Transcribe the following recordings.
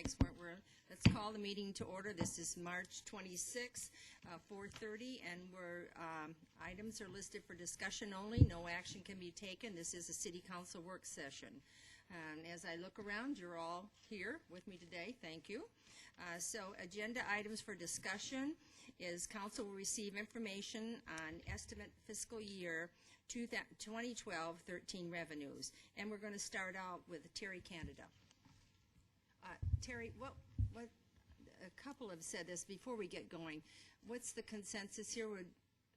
mics weren't working. Let's call the meeting to order. This is March 26, 4:30, and items are listed for discussion only. No action can be taken. This is a city council work session. As I look around, you're all here with me today. Thank you. So agenda items for discussion is council will receive information on estimate fiscal year 2012-13 revenues. And we're going to start out with Terry Canada. Terry, what a couple have said this before we get going. What's the consensus here?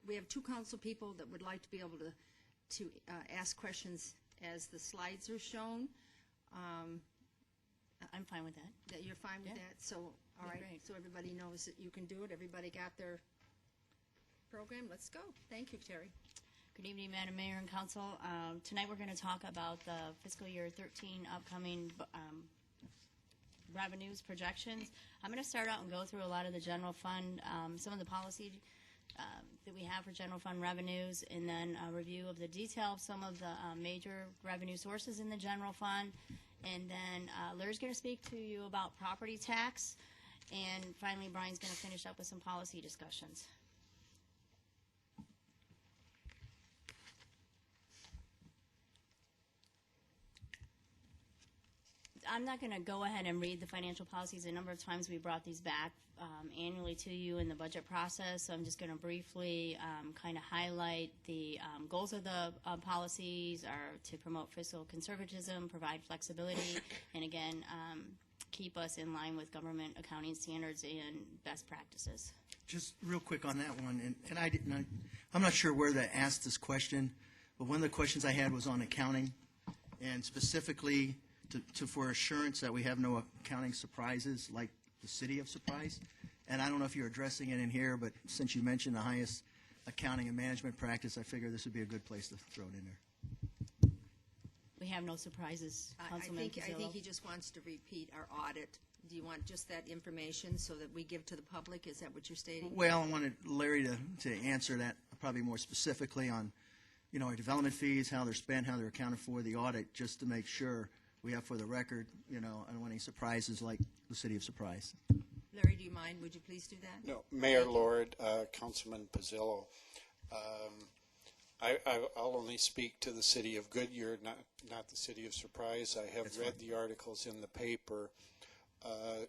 We have two council people that would like to be able to ask questions as the slides are shown. I'm fine with that. That you're fine with that? So, all right. Great. So everybody knows that you can do it. Everybody got their program. Let's go. Thank you, Terry. Good evening, Madam Mayor and Council. Tonight we're going to talk about the fiscal year 13 upcoming revenues projections. I'm going to start out and go through a lot of the general fund, some of the policy that we have for general fund revenues, and then a review of the detail of some of the major revenue sources in the general fund. And then Larry's going to speak to you about property tax. And finally, Brian's going to finish up with some policy discussions. I'm not going to go ahead and read the financial policies. A number of times we brought these back annually to you in the budget process. So I'm just going to briefly kind of highlight the goals of the policies are to promote fiscal conservatism, provide flexibility, and again, keep us in line with government accounting standards and best practices. Just real quick on that one, and I'm not sure where they asked this question, but one of the questions I had was on accounting, and specifically for assurance that we have no accounting surprises like the city of Surprise. And I don't know if you're addressing it in here, but since you mentioned the highest accounting and management practice, I figure this would be a good place to throw it in there. We have no surprises, I Councilman think he just wants to repeat our audit. Do you want just that information so that we give to the public? Is that what you're stating? Well, I wanted Larry to answer that probably more specifically on, our development fees, how they're spent, how they're accounted for, the audit, just to make sure we have for the record, I don't want any surprises like the city of Surprise. Larry, do you mind? Would you please do that? No, Mayor Lord, Councilman Pizzillo. I'll only speak to the city of Goodyear, not the city of Surprise. I have read the articles in the paper.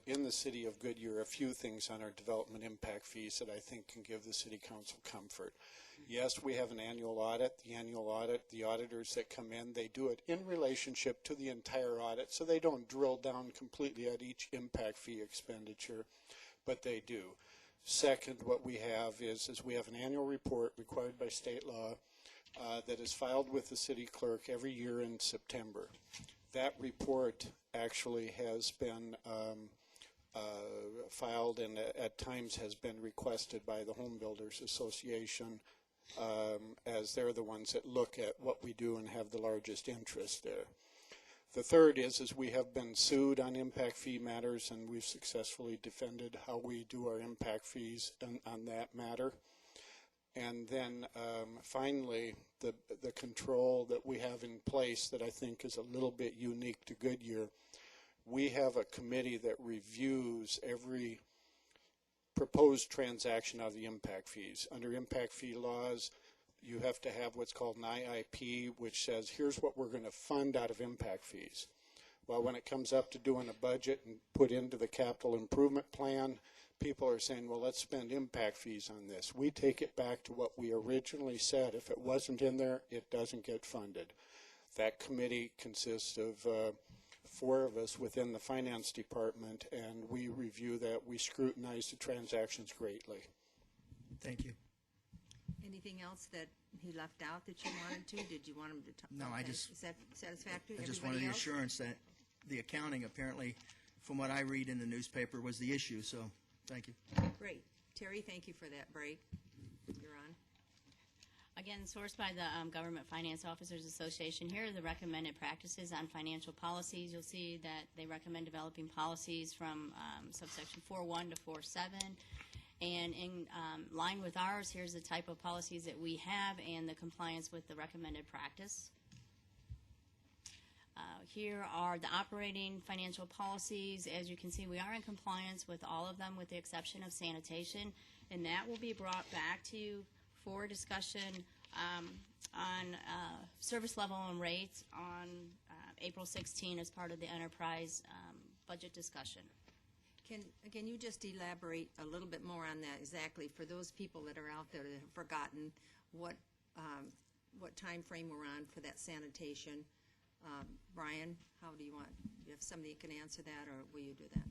In the city of Goodyear, a few things on our development impact fees that I think can give the city council comfort. Yes, we have an annual audit. The annual audit, the auditors that come in, they do it in relationship to the entire audit, so they don't drill down completely at each impact fee expenditure, but they do. Second, what we have is we have an annual report required by state law that is filed with the city clerk every year in September. That report actually has been filed and at times has been requested by the Home Builders Association as they're the ones that look at what we do and have the largest interest there. The third is we have been sued on impact fee matters, and we've successfully defended how we do our impact fees on that matter. And then finally, the control that we have in place that I think is a little bit unique to Goodyear. We have a committee that reviews every proposed transaction of the impact fees. Under impact fee laws, you have to have what's called an IIP, which says, here's what we're going to fund out of impact fees. Well, when it comes up to doing a budget and put into the capital improvement plan, people are saying, well, let's spend impact fees on this. We take it back to what we originally said. If it wasn't in there, it doesn't get funded. That committee consists of 4 of us within the finance department, and we review that. We scrutinize the transactions greatly. Thank you. Anything else that he left out that you wanted to? Did you want him to talk? No, okay. Is that satisfactory? I just wanted the assurance that the accounting, apparently, from what I read in the newspaper, was the issue. So, thank you. Great. Terry, thank you for that break. You're on. Again, sourced by the Government Finance Officers Association, here are the recommended practices on financial policies. You'll see that they recommend developing policies from subsection 4.1 to 4.7. And in line with ours, here's the type of policies that we have and the compliance with the recommended practice. here are the operating financial policies. As you can see, we are in compliance with all of them with the exception of sanitation, and that will be brought back to you for discussion on service level and rates on April 16 as part of the enterprise budget discussion. Can you just elaborate a little bit more on that exactly for those people that are out there that have forgotten what time frame we're on for that sanitation? Brian, how do you you have somebody that can answer that, or will you do that?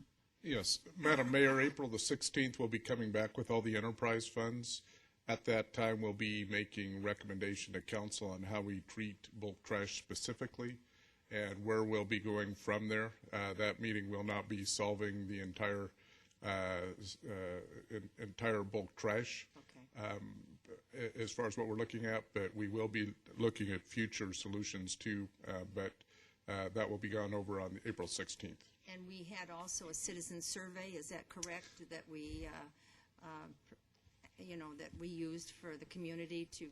Yes, Madam Mayor, April the 16th, we'll be coming back with all the enterprise funds. At that time, we'll be making recommendation to council on how we treat bulk trash specifically and where we'll be going from there. That meeting will not be solving the entire bulk trash. Okay. As far as what we're looking at, but we will be looking at future solutions too, but that will be gone over on April 16th. And we had also a citizen survey, is that correct, that we, that we used for the community to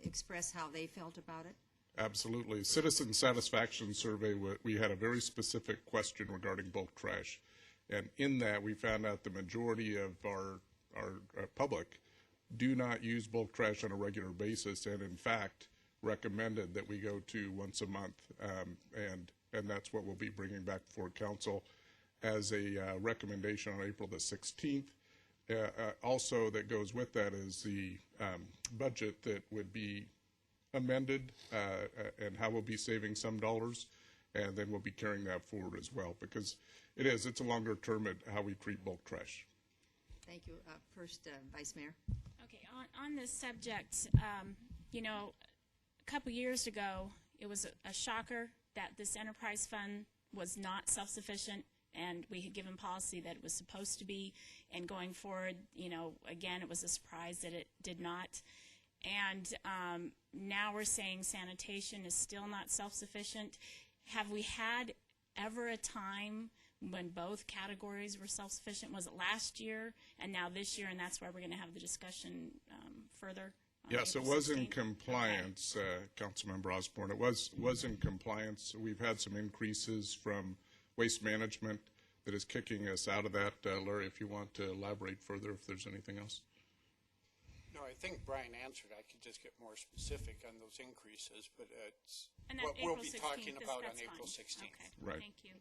express how they felt about it? Absolutely. Citizen satisfaction survey, we had a very specific question regarding bulk trash. And in that, we found out the majority of our public do not use bulk trash on a regular basis, and in fact recommended that we go to once a month, and that's what we'll be bringing back for council as a recommendation on April the 16th. Also, that goes with that is the budget that would be amended and how we'll be saving some dollars, and then we'll be carrying that forward as well, because it's a longer term at how we treat bulk trash. Thank you. First, Vice Mayor. Okay, on this subject, a couple years ago, it was a shocker that this enterprise fund was not self-sufficient, and we had given policy that it was supposed to be, and going forward, again, it was a surprise that it did not. And now we're saying sanitation is still not self-sufficient. Have we had ever a time when both categories were self-sufficient? Was it last year and now this year, and that's why we're going to have the discussion further? Yes, it was in compliance, Councilmember Osborne. It was in compliance. We've had some increases from waste management that is kicking us out of that. Larry, if you want to elaborate further, if there's anything else. No, I think Brian answered. I could just get more specific on those increases, but it's And what April we'll be 16th, talking about on that's April fine. 16th. Okay, Right. thank you.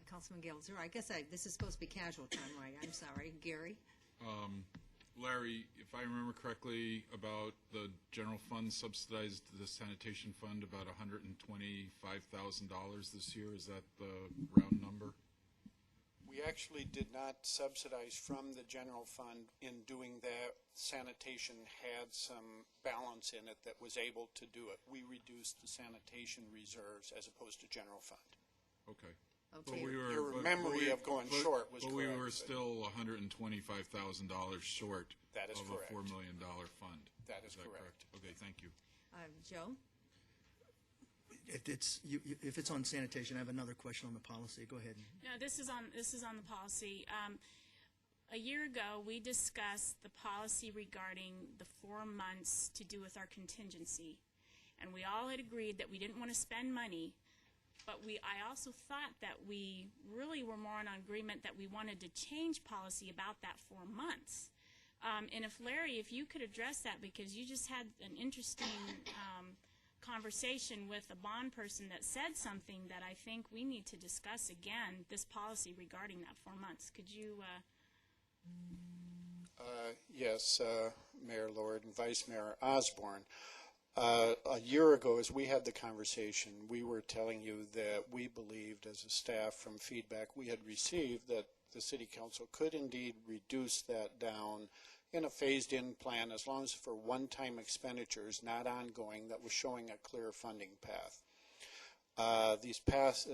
Councilman Gelzer, I guess this is supposed to be casual time, right? I'm sorry. Gary? Larry, if I remember correctly, about the general fund subsidized the sanitation fund about $125,000 this year. Is that the round number? We actually did not subsidize from the general fund. In doing that, sanitation had some balance in it that was able to do it. We reduced the sanitation reserves as opposed to general fund. Okay. Okay. Your memory of going short was but correct. we were still $125,000 short That is of correct. a $4 million fund. That is that correct. Okay, thank you. Joe? If it's on sanitation, I have another question on the policy. Go ahead. No, this is on the policy. A year ago, we discussed the policy regarding the 4 months to do with our contingency, and we all had agreed that we didn't want to spend money, but I also thought that we really were more in agreement that we wanted to change policy about that 4 months. And Larry, if you could address that, because you just had an interesting conversation with a bond person that said something that I think we need to discuss again, this policy regarding that 4 months. Could you? Yes, Mayor Lord and Vice Mayor Osborne. A year ago, as we had the conversation, we were telling you that we believed as a staff from feedback we had received that the City Council could indeed reduce that down in a phased-in plan as long as for one-time expenditures, not ongoing, that was showing a clear funding path. This past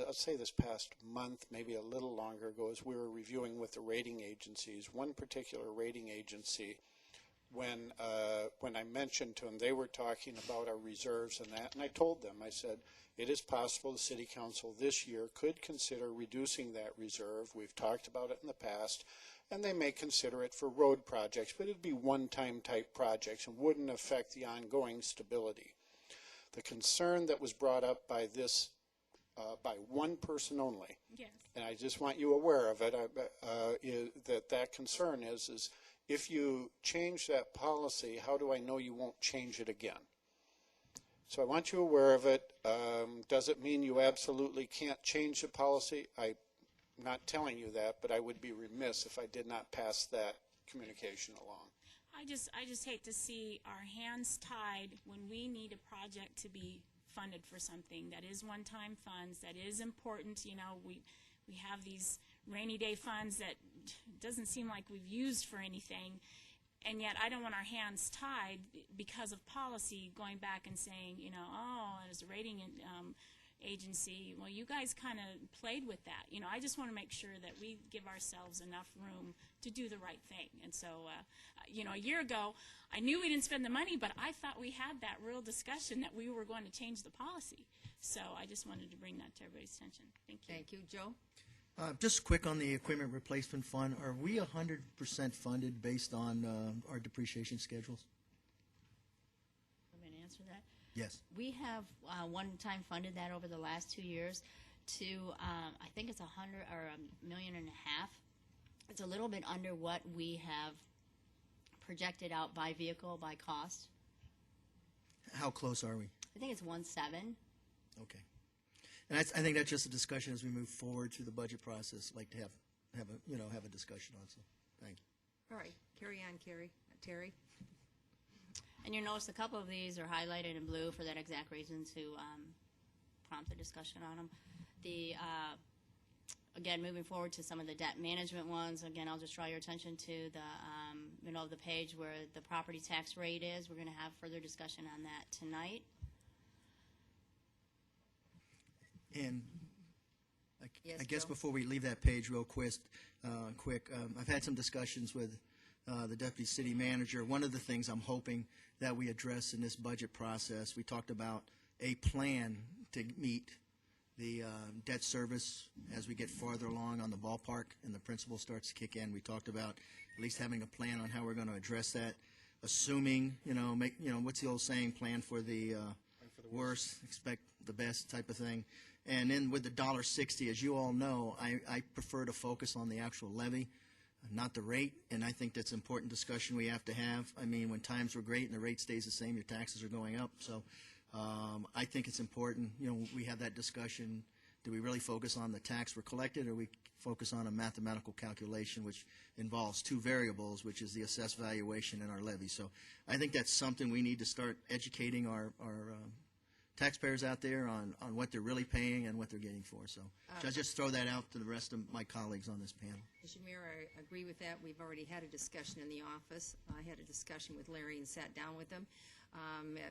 month, maybe a little longer ago, as we were reviewing with the rating agencies, one particular rating agency, when I mentioned to them, they were talking about our reserves and that, and I told them, I said, it is possible the City Council this year could consider reducing that reserve. We've talked about it in the past, and they may consider it for road projects, but it'd be one-time type projects and wouldn't affect the ongoing stability. The concern that was brought up by this by one person only. Yes. And I just want you aware of it, is that concern is if you change that policy, how do I know you won't change it again? So I want you aware of it. Does it mean you absolutely can't change the policy? I'm not telling you that, but I would be remiss if I did not pass that communication along. I just hate to see our hands tied when we need a project to be funded for something that is one-time funds, that is important. You know, we have these rainy day funds that doesn't seem like we've used for anything, and yet I don't want our hands tied because of policy going back and saying, you know, oh, as a rating agency, well, you guys kind of played with that. You know, I just want to make sure that we give ourselves enough room to do the right thing. And so, you know, a year ago, I knew we didn't spend the money, but I thought we had that real discussion that we were going to change the policy. So I just wanted to bring that to everybody's attention. Thank you. Thank you. Joe? Just quick on the equipment replacement fund, are we 100% funded based on our depreciation schedules? I'm going to answer that. Yes. We have one-time funded that over the last 2 years to, I think it's $100 or $1.5 million. It's a little bit under what we have projected out by vehicle, by cost. How close are we? I think it's 1.7. Okay. And I think that's just a discussion as we move forward through the budget process. Like to have a discussion on. So, thank you. All right. Carry on, Terry. And you'll notice a couple of these are highlighted in blue for that exact reason to prompt the discussion on them. Again, moving forward to some of the debt management ones, again, I'll just draw your attention to the middle of the page where the property tax rate is. We're going to have further discussion on that tonight. And Yes, I guess Joe? before we leave that page real quick, I've had some discussions with the deputy city manager. One of the things I'm hoping that we address in this budget process, we talked about a plan to meet the debt service as we get farther along on the ballpark and the principal starts to kick in. We talked about at least having a plan on how we're going to address that, assuming, what's the old saying, plan for the worst, expect the best type of thing. And then with the $1.60, as you all know, I prefer to focus on the actual levy, not the rate, and I think that's an important discussion we have to have. I mean, when times were great and the rate stays the same, your taxes are going up. So I think it's important, we have that discussion. Do we really focus on the tax we're collected, or we focus on a mathematical calculation which involves two variables, which is the assessed valuation and our levy? So I think that's something we need to start educating our taxpayers out there on what they're really paying and what they're getting for. So I'll just throw that out to the rest of my colleagues on this panel. Mr. Mayor, I agree with that. We've already had a discussion in the office. I had a discussion with Larry and sat down with him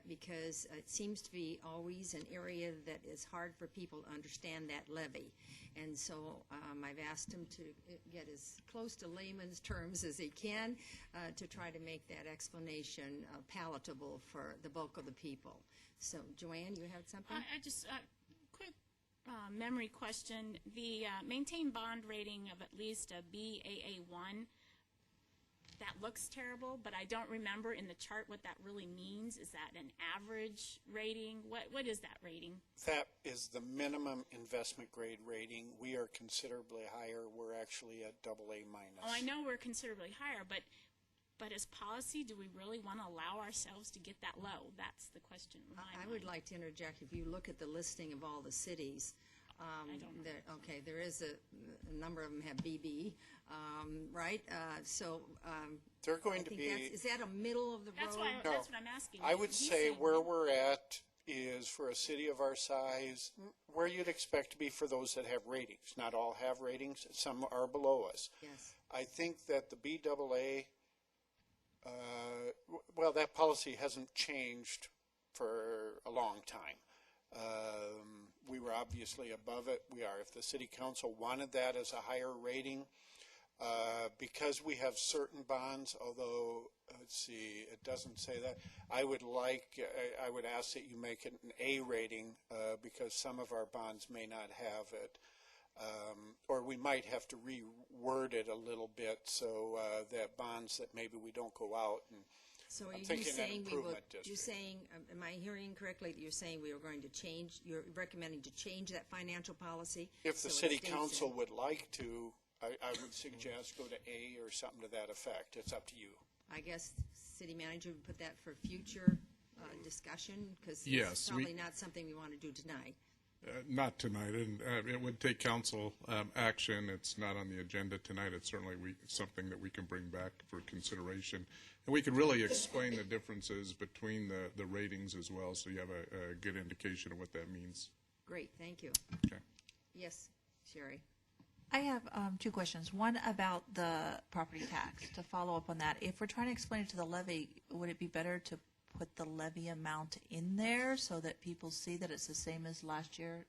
because it seems to be always an area that is hard for people to understand that levy. And so I've asked him to get as close to layman's terms as he can to try to make that explanation palatable for the bulk of the people. So, Joanne, you had something? I just, quick memory question. The maintain bond rating of at least a Baa1, that looks terrible, but I don't remember in the chart what that really means. Is that an average rating? What is that rating? That is the minimum investment grade rating. We are considerably higher. We're actually at AA minus. Oh, I know we're considerably higher, but as policy, do we really want to allow ourselves to get that low? That's the question in my I mind. would like to interject. If you look at the listing of all the cities, I don't know. there is a number of them have BB, right? They're going I to think be. is that a middle of the That's road? why. That's what I'm asking. I would He's say saying where no. we're at is for a city of our size, where you'd expect to be for those that have ratings. Not all have ratings. Some are below us. Yes. I think that the BAA, well, that policy hasn't changed for a long time. We were obviously above it. We are. If the city council wanted that as a higher rating, because we have certain bonds, although, let's see, it doesn't say that, I would ask that you make it an A rating because some of our bonds may not have it. Or we might have to reword it a little bit so that bonds that maybe we don't go out and So are I'm you thinking an saying we will, improvement you're district. saying, am I hearing correctly that you're saying we are going to change, you're recommending to change that financial policy? If the so it city states council in- would like to, I would suggest go to A or something to that effect. It's up to you. I guess city manager would put that for future discussion, because it's Yes, we- probably not something we want to do tonight. Not tonight, and it would take council action. It's not on the agenda tonight. It's certainly something that we can bring back for consideration. And we could really explain the differences between the ratings as well, so you have a good indication of what that means. Great, thank you. Okay. Yes, Sherry. I have two questions. One about the property tax. To follow up on that, if we're trying to explain it to the levy, would it be better to put the levy amount in there so that people see that it's the same as last year,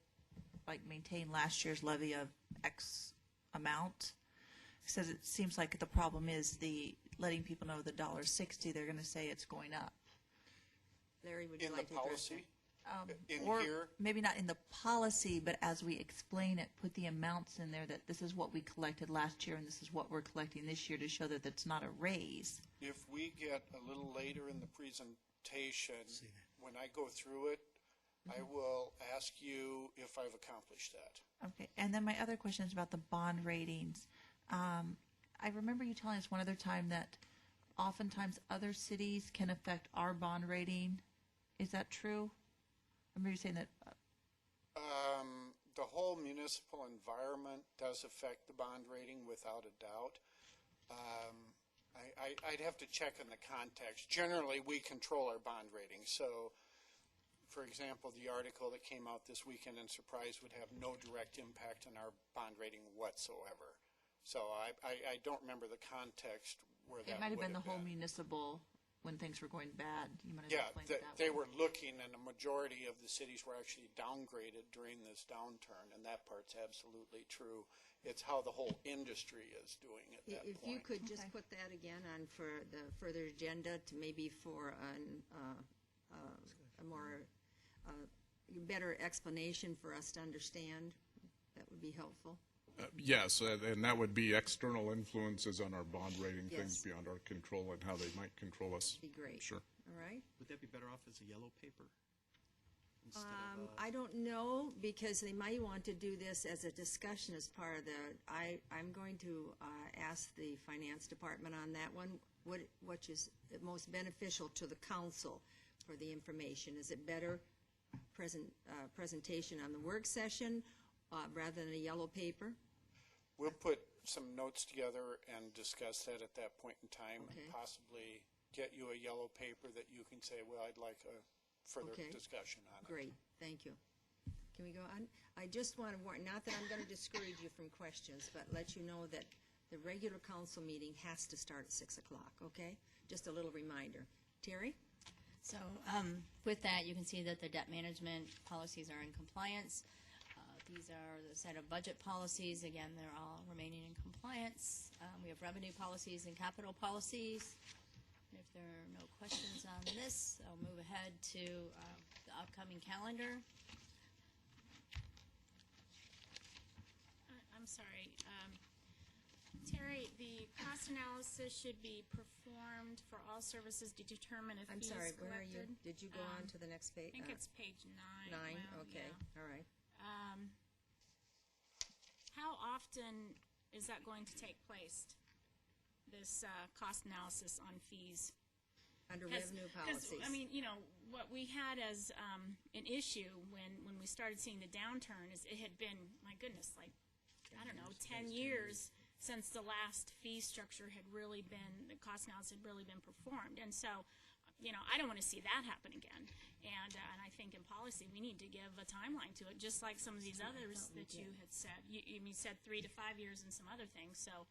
like maintain last year's levy of X amount? Because it seems like the problem is the letting people know the $1.60, they're going to say it's going up. Larry, would you In the like to address policy, that? in Or here, maybe not in the policy, but as we explain it, put the amounts in there that this is what we collected last year and this is what we're collecting this year to show that it's not a raise. if we get a little later in the presentation, when I go through it, I will ask you if I've accomplished that. Okay, and then my other question is about the bond ratings. I remember you telling us one other time that oftentimes other cities can affect our bond rating. Is that true? I remember you saying that. The whole municipal environment does affect the bond rating without a doubt. I'd have to check in the context. Generally, we control our bond rating. So, for example, the article that came out this weekend in Surprise would have no direct impact on our bond rating whatsoever. So I don't remember the context where that It might have would been the whole municipal when things were going bad. You might have Yeah, explained it that they way. were looking, and a majority of the cities were actually downgraded during this downturn, and that part's absolutely true. It's how the whole industry is doing at that If point. you could just Okay. put that again on for the further agenda to maybe for a more, better explanation for us to understand, that would be helpful. Yes, and that would be external influences on our bond rating, things Yes. beyond our control and how they might control us. Be great. Sure. All right? Would that be better off as a yellow paper? Instead of, I don't know, because they might want to do this as a discussion as part of I'm going to ask the finance department on that one, which is most beneficial to the council for the information. Is it better presentation on the work session rather than a yellow paper? We'll put some notes together and discuss that at that point in time, Okay. and possibly get you a yellow paper that you can say, well, I'd like a further Okay. discussion on it. Great, thank you. Can we go on? I just want to warn, not that I'm going to discourage you from questions, but let you know that the regular council meeting has to start at 6 o'clock, okay? Just a little reminder. Terry? So with that, you can see that the debt management policies are in compliance. These are the set of budget policies. Again, they're all remaining in compliance. We have revenue policies and capital policies. And if there are no questions on this, I'll move ahead to the upcoming calendar. I'm sorry. Terry, the cost analysis should be performed for all services to determine if I'm fees sorry, collected. where are you? Did you go on to the next page? I think it's page 9. 9, Well, okay, yeah. all right. How often is that going to take place, this cost analysis on fees? Under 'Cause- revenue 'cause, policies. I mean, you know, what we had as an issue when we started seeing the downturn is it had been, my goodness, like, I don't know, 10 years since the last fee structure had really been, the cost analysis had really been performed. And so, you know, I don't want to see that happen again. And I think in policy, we need to give a timeline to it, just like some of these others that you had said. You said 3 to 5 years and some other things. So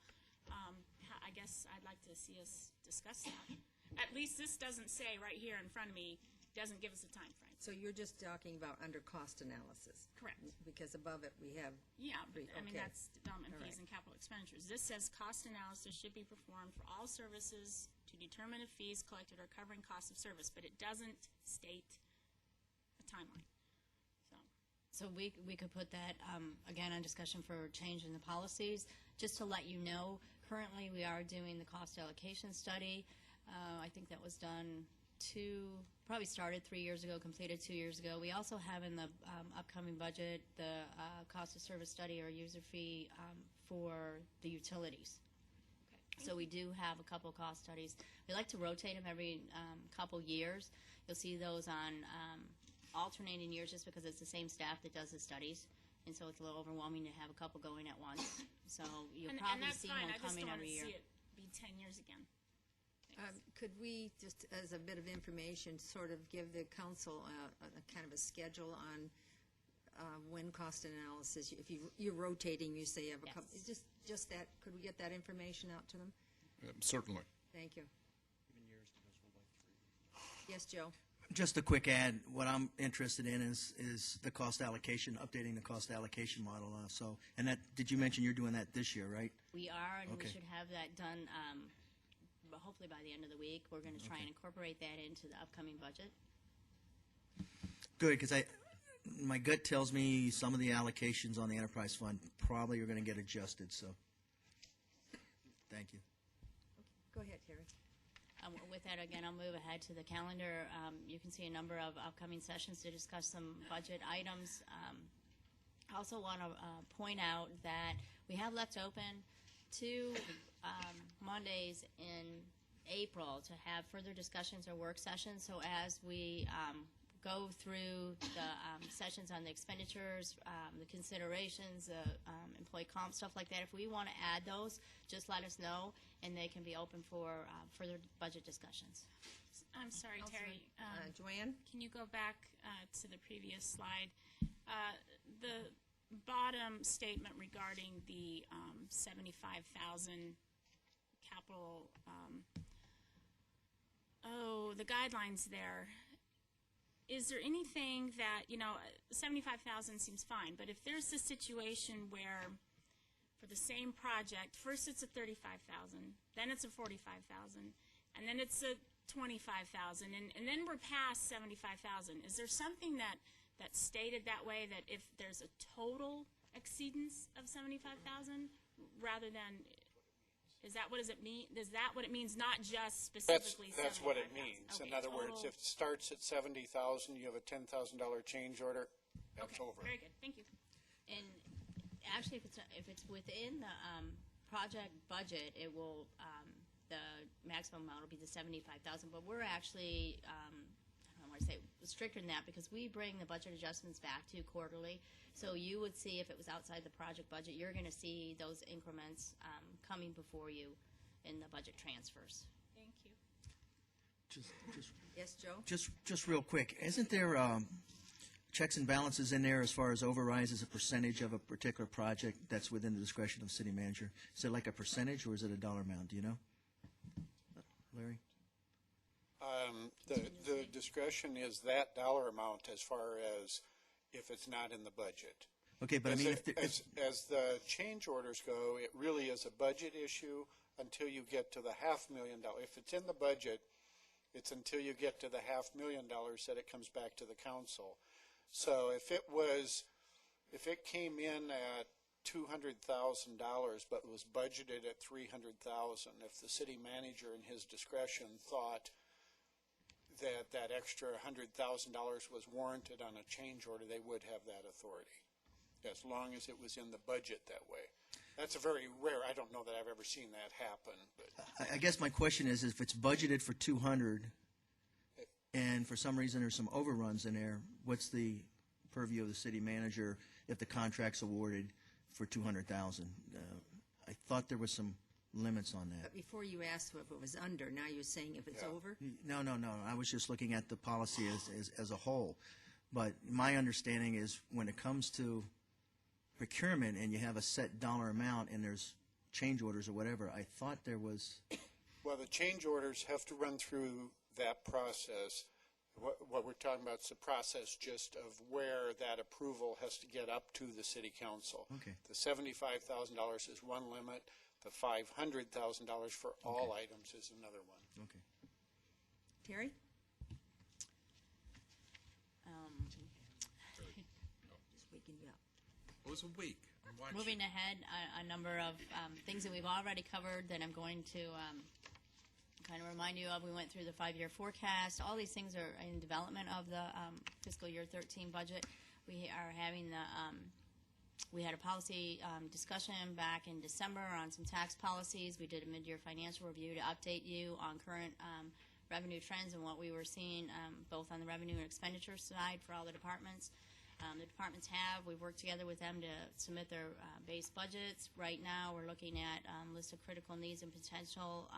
I guess I'd like to see us discuss that. At least this doesn't say right here in front of me, doesn't give us a time frame. So you're just talking about under cost analysis? Correct. Because above it, we have, Yeah, but, I mean, Okay. that's development All fees right. and capital expenditures. This says cost analysis should be performed for all services to determine if fees collected are covering costs of service, but it doesn't state a timeline. So we could put that, again, on discussion for change in the policies. Just to let you know, currently we are doing the cost allocation study. I think that was done probably started 3 years ago, completed 2 years ago. We also have in the upcoming budget the cost of service study or user fee for the utilities. So we do have a couple cost studies. We like to rotate them every couple years. You'll see those on alternating years just because it's the same staff that does the studies. And so it's a little overwhelming to have a couple going at once. So you'll And probably that's see fine. one I just coming don't want every to year. see it be 10 years again. Could we, just as a bit of information, sort of give the council a kind of a schedule on when cost analysis, if you're rotating, you say you have a couple, Yes. just that, could we get that information out to them? Certainly. Thank you. Yes, Joe? Just a quick add, what I'm interested in is the cost allocation, updating the cost allocation model. And that, did you mention you're doing that this year, right? We are, and Okay. we should have that done hopefully by the end of the week. We're going to try and incorporate that into the upcoming budget. Good, because my gut tells me some of the allocations on the enterprise fund probably are going to get adjusted, so thank you. Go ahead, Terry. With that, again, I'll move ahead to the calendar. You can see a number of upcoming sessions to discuss some budget items. I also want to point out that we have left open 2 Mondays in April to have further discussions or work sessions. So as we go through the sessions on the expenditures, the considerations, the employee comp, stuff like that, if we want to add those, just let us know, and they can be open for further budget discussions. I'm sorry, Terry. Joanne? Can you go back to the previous slide? The bottom statement regarding the 75,000 capital, the guidelines there. Is there anything that, 75,000 seems fine, but if there's a situation where for the same project, first it's a 35,000, then it's a 45,000, and then it's a 25,000, and then we're past 75,000. Is there something that's stated that way, that if there's a total exceedance of 75,000 rather than, is that what does it mean? Is that what it means? Not just specifically 75,000? That's what it means. Okay, In other words, total. if it starts at 70,000, you have a $10,000 change order, that's Okay, over. very good. Thank you. And actually, if it's within the project budget, it will the maximum amount will be the 75,000. But we're actually I don't want to say stricter than that because we bring the budget adjustments back to you quarterly. So you would see if it was outside the project budget, you're going to see those increments coming before you in the budget transfers. Thank you. Yes, Joe? Just real quick, isn't there checks and balances in there as far as overrides as a percentage of a particular project that's within the discretion of the city manager? Is it like a percentage or is it a dollar amount? Do you know, Larry? The discretion is that dollar amount as far as if it's not in the budget. Okay, but I mean, As the change orders go, it really is a budget issue until you get to the $500,000. If it's in the budget, it's until you get to the $500,000 that it comes back to the council. So if it came in at $200,000 but was budgeted at $300,000, if the city manager in his discretion thought that extra $100,000 was warranted on a change order, they would have that authority, as long as it was in the budget that way. That's a very rare, I don't know that I've ever seen that happen. But I guess my question is, if it's budgeted for 200 and for some reason there's some overruns in there, what's the purview of the city manager if the contract's awarded for 200,000? I thought there was some limits on that. But before you asked if it was under, now you're saying if it's Yeah. over? No. I was just looking at the policy as a whole. But my understanding is when it comes to procurement and you have a set dollar amount and there's change orders or whatever, I thought there was. Well, the change orders have to run through that process. What we're talking about is the process just of where that approval has to get up to the city council. Okay. The $75,000 is one limit. The $500,000 for all items is another one. Okay. Terry? Just waking you up. It was a week. I'm watching. Moving ahead, a number of things that we've already covered that I'm going to kind of remind you of, we went through the 5-year forecast. All these things are in development of the fiscal year 13 budget. We are having the, we had a policy discussion back in December on some tax policies. We did a mid-year financial review to update you on current revenue trends and what we were seeing both on the revenue and expenditure side for all the departments. The departments we've worked together with them to submit their base budgets. Right now, we're looking at list of critical needs and potential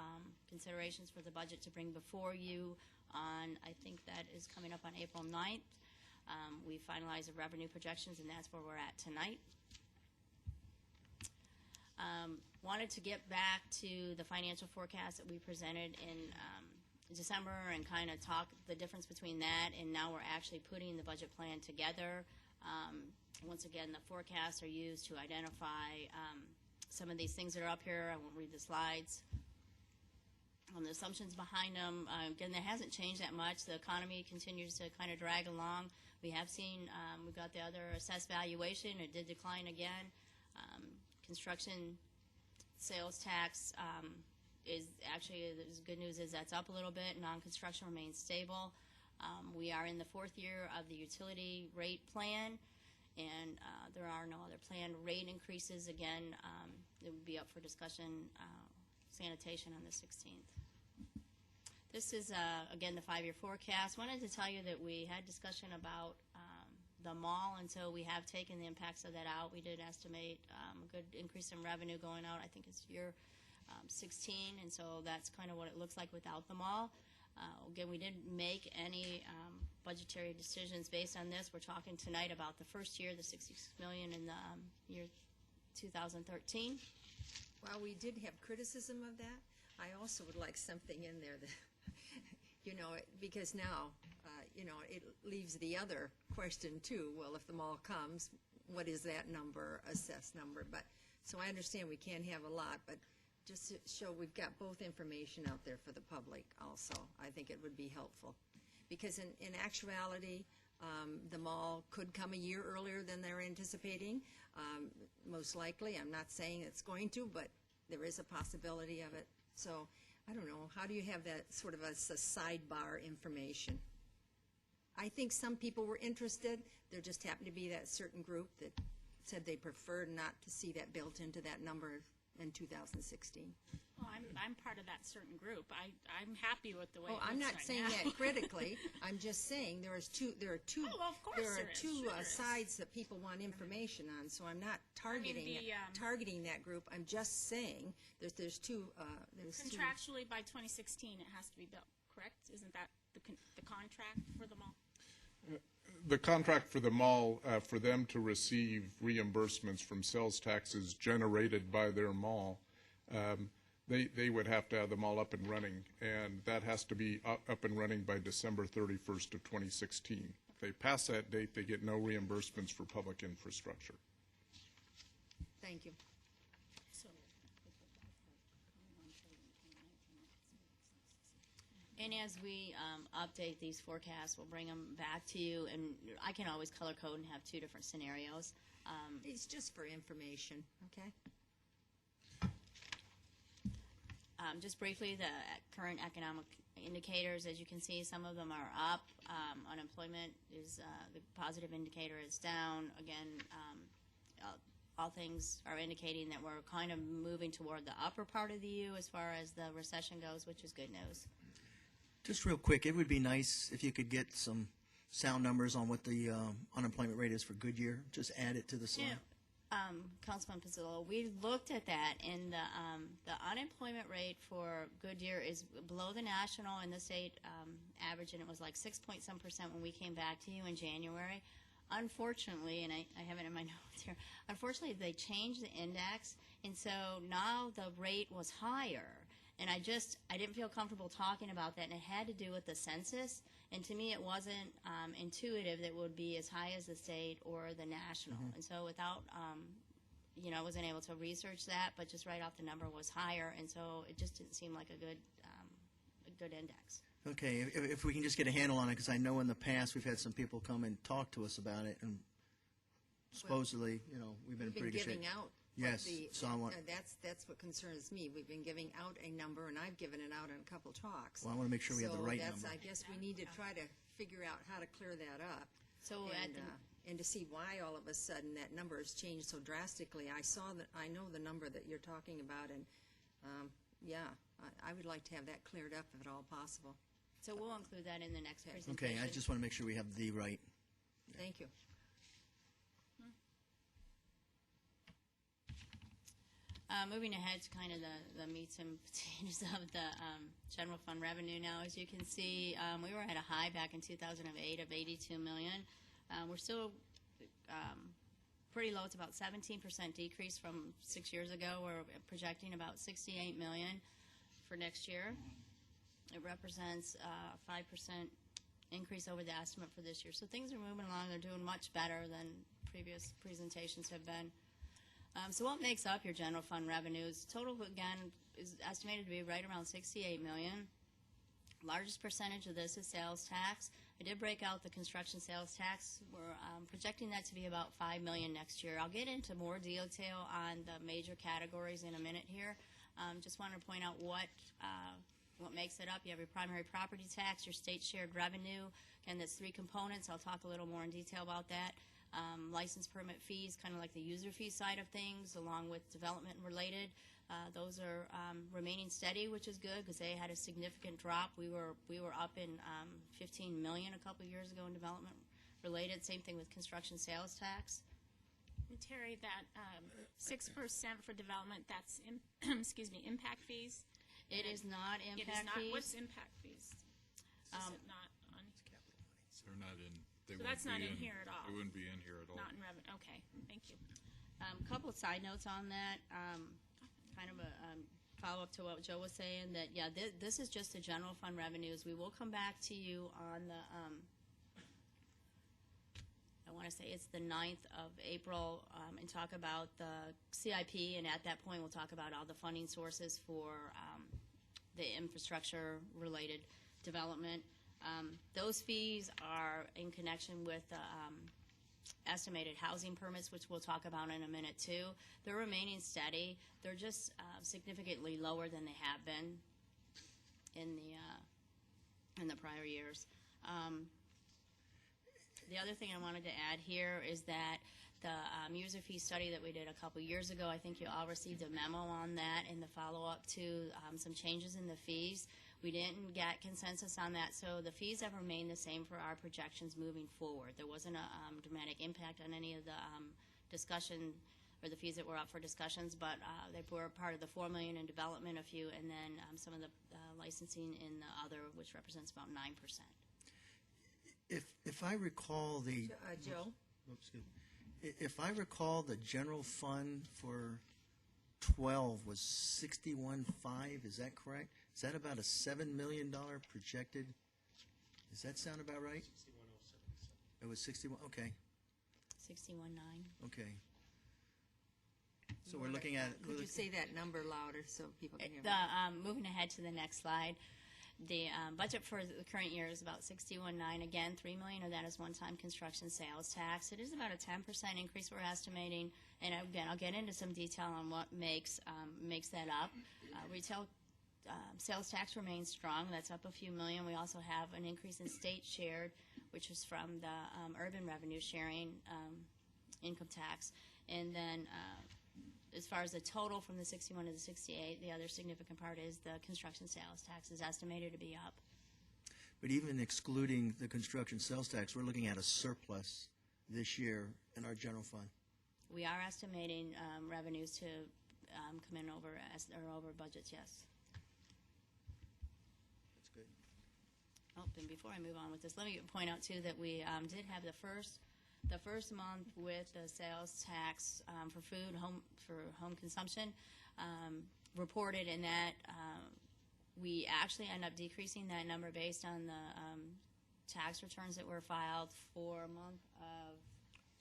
considerations for the budget to bring before you on, I think that is coming up on April 9th. We finalized the revenue projections, and that's where we're at tonight. Wanted to get back to the financial forecast that we presented in December and kind of talk the difference between that and now we're actually putting the budget plan together. Once again, the forecasts are used to identify some of these things that are up here. I won't read the slides. The assumptions behind them, again, that hasn't changed that much. The economy continues to kind of drag along. We have seen, we've got the other assessed valuation. It did decline again. Construction sales tax is actually, the good news is that's up a little bit. Non-construction remains stable. We are in the 4th year of the utility rate plan, and there are no other planned rate increases. Again, it would be up for discussion, sanitation on the 16th. This is, again, the 5-year forecast. Wanted to tell you that we had discussion about the mall, and so we have taken the impacts of that out. We did estimate a good increase in revenue going out, I think it's year 16, and so that's kind of what it looks like without the mall. Again, we didn't make any budgetary decisions based on this. We're talking tonight about the first year, the $66 million in the year 2013. While we did have criticism of that, I also would like something in there that, you know, because now, you know, it leaves the other question too. Well, if the mall comes, what is that number, assessed number? But so I understand we can't have a lot, but just to show we've got both information out there for the public also. I think it would be helpful. Because in actuality, the mall could come a year earlier than they're anticipating. Most likely, I'm not saying it's going to, but there is a possibility of it. So, I don't know, how do you have that sort of as a sidebar information? I think some people were interested. There just happened to be that certain group that said they preferred not to see that built into that number in 2016. Well, I'm part of that certain group. I'm happy with the way. Oh, it I'm looks not right saying now. that critically. I'm just saying there are two. Oh, of course there are there is. two Sure there is. sides that people want information on. So I'm not targeting targeting that group. I'm just saying there's two. There's two. Contractually, by 2016, it has to be built. Correct? Isn't that the contract for the mall? The contract for the mall, for them to receive reimbursements from sales taxes generated by their mall, they would have to have the mall up and running, and that has to be up and running by December 31st of 2016. If they pass that date, they get no reimbursements for public infrastructure. Thank you. And as we update these forecasts, we'll bring them back to you, and I can always color code and have 2 different scenarios. It's just for information. Okay. Just briefly, the current economic indicators, as you can see, some of them are up. Unemployment is, the positive indicator is down. Again, all things are indicating that we're kind of moving toward the upper part of the U as far as the recession goes, which is good news. Just real quick, it would be nice if you could get some sound numbers on what the unemployment rate is for Goodyear. Just add it to the slide. Councilman Pizzillo, we looked at that, and the unemployment rate for Goodyear is below the national and the state average, and it was like 6.some% when we came back to you in January. Unfortunately, and I have it in my notes here, unfortunately they changed the index, and so now the rate was higher. And I didn't feel comfortable talking about that, and it had to do with the census. And to me, it wasn't intuitive that it would be as high as the state or the national. Mm-hmm. And so without, I wasn't able to research that, but just right off the number was higher, and so it just didn't seem like a good index. Okay, if we can just get a handle on it, because I know in the past we've had some people come and talk to us about it, and supposedly, we've been in pretty good shape. Giving out Yes, The- so I want, That's what concerns me. We've been giving out a number, and I've given it out in a couple talks. well, I want to make sure we have the right So number. I guess we need to try to figure out how to clear that up. So at the, And to see why all of a sudden that number has changed so drastically. I know the number that you're talking about, and, yeah, I would like to have that cleared up if at all possible. so we'll include that in the next Okay. presentation. Okay, I just want to make sure we have the right. Thank you. Moving ahead to kind of the meats and potatoes of the general fund revenue now, as you can see, we were at a high back in 2008 of 82 million. We're still pretty low. It's about 17% decrease from 6 years ago. We're projecting about 68 million for next year. It represents a 5% increase over the estimate for this year. So things are moving along. They're doing much better than previous presentations have been. So what makes up your general fund revenues? Total, again, is estimated to be right around 68 million. Largest percentage of this is sales tax. I did break out the construction sales tax. We're projecting that to be about 5 million next year. I'll get into more detail on the major categories in a minute here. Just wanted to point out what makes it up. You have your primary property tax, your state shared revenue. Again, that's three components. I'll talk a little more in detail about that. License permit fees, kind of like the user fee side of things, along with development related. Those are remaining steady, which is good because they had a significant drop. We were up in 15 million a couple years ago in development related. Same thing with construction sales tax. And Terry, that 6% for development, that's, excuse me, impact fees? It is not It is impact not. fees. What's impact fees? Is it not on? They're not in. They So wouldn't that's not be in here at all? It wouldn't be in here at all. Not in revenue, okay, thank you. Couple of side notes on that. Kind of a follow-up to what Joe was saying, that, yeah, this is just the general fund revenues. We will come back to you on the, I want to say it's the 9th of April, and talk about the CIP, and at that point, we'll talk about all the funding sources for the infrastructure-related development. Those fees are in connection with the estimated housing permits, which we'll talk about in a minute too. They're remaining steady. They're just significantly lower than they have been in the prior years. The other thing I wanted to add here is that the user fee study that we did a couple years ago, I think you all received a memo on that in the follow-up to some changes in the fees. We didn't get consensus on that, so the fees have remained the same for our projections moving forward. There wasn't a dramatic impact on any of the discussion or the fees that were up for discussions, but they were part of the $4 million in development, a few, and then some of the licensing in the other, which represents about 9%. If I recall the, Joe? excuse me. If I recall, the general fund for 12 was 61.5. Is that correct? Is that about a $7 million projected? Does that sound about right? 61,077. It was 61. Okay. 61.9. Okay. So we're looking at. Could you say that number louder so people can hear me? Moving ahead to the next slide, the budget for the current year is about 61.9. Again, $3 million of that is one-time construction sales tax. It is about a 10% increase we're estimating, and again, I'll get into some detail on what makes that up. Retail sales tax remains strong. That's up a few million. We also have an increase in state shared, which is from the urban revenue sharing income tax, and then. As far as the total from the 61 to the 68, the other significant part is the construction sales tax is estimated to be up. But even excluding the construction sales tax, we're looking at a surplus this year in our general fund. We are estimating revenues to come in over budgets, yes. That's good. Oh, and before I move on with this, let me point out too that we did have the first month with the sales tax for food, home consumption reported, in that we actually end up decreasing that number based on the tax returns that were filed for a month of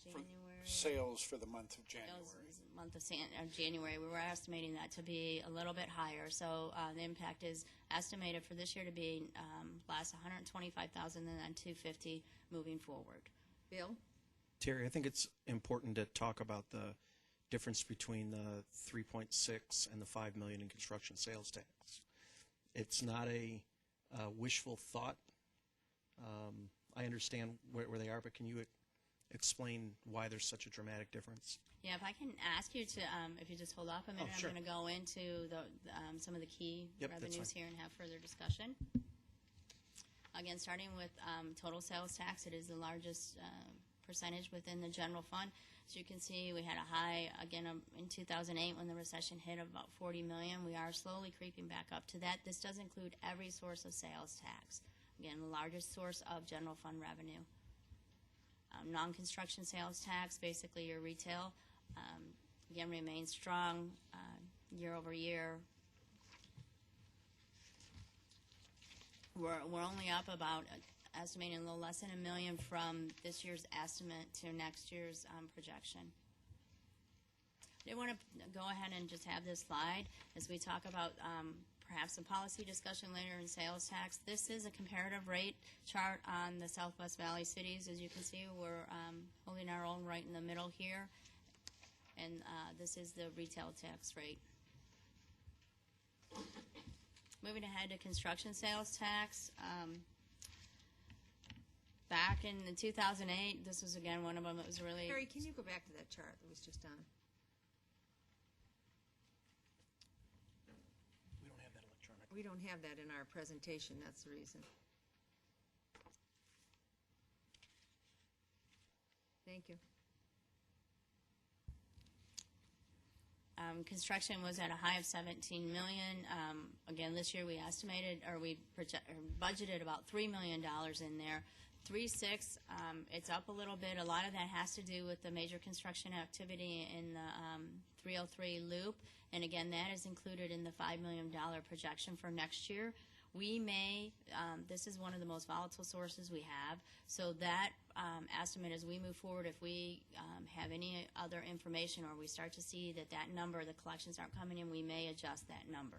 January. Sales for the month of January. January. We were estimating that to be a little bit higher. So the impact is estimated for this year to be last 125,000 and then 250 moving forward. Bill? Terry, I think it's important to talk about the difference between the 3.6 and the 5 million in construction sales tax. It's not a wishful thought. I understand where they are, but can you explain why there's such a dramatic difference? Yeah, if I can ask you to, if you just hold off a minute, sure. I'm going to go into some of the key Yep, that's revenues fine. here and have further discussion. Again, starting with total sales tax, it is the largest percentage within the general fund. As you can see, we had a high, again, in 2008 when the recession hit of about 40 million. We are slowly creeping back up to that. This does include every source of sales tax. Again, the largest source of general fund revenue. Non-construction sales tax, basically your retail, again, remains strong year over year. We're only up about, estimating a little less than $1 million from this year's estimate to next year's projection. I want to go ahead and just have this slide as we talk about perhaps some policy discussion later in sales tax. This is a comparative rate chart on the Southwest Valley cities. As you can see, we're holding our own right in the middle here, and this is the retail tax rate. Moving ahead to construction sales tax. Back in 2008, this was again one of them that was really... Harry, can you go back to that chart that was just on? We don't have that electronic. We don't have that in our presentation, that's the reason. Thank you. Construction was at a high of 17 million. Again, this year we estimated, or we budgeted about $3 million in there. 3.6, it's up a little bit. A lot of that has to do with the major construction activity in the 303 loop. And again, that is included in the $5 million projection for next year. We may, this is one of the most volatile sources we have, so that estimate as we move forward, if we have any other information or we start to see that that number, the collections aren't coming in, we may adjust that number.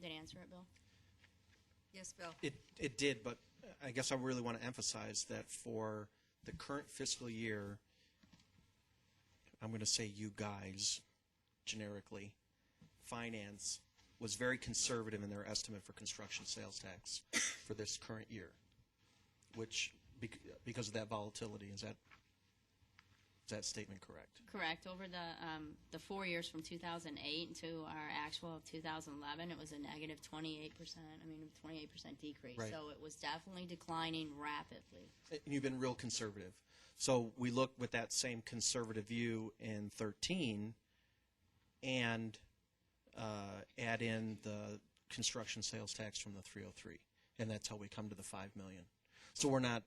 Did I answer it, Bill? Yes, Bill? It did, but I guess I really want to emphasize that for the current fiscal year, I'm going to say you guys, generically, finance was very conservative in their estimate for construction sales tax for this current year, which, because of that volatility, is that statement correct? Correct. Over the 4 years from 2008 to our actual of 2011, it was a negative 28%. I mean, 28% decrease. Right. So it was definitely declining rapidly. And you've been real conservative. So we look with that same conservative view in 13 and add in the construction sales tax from the 303, and that's how we come to the $5 million. So we're not.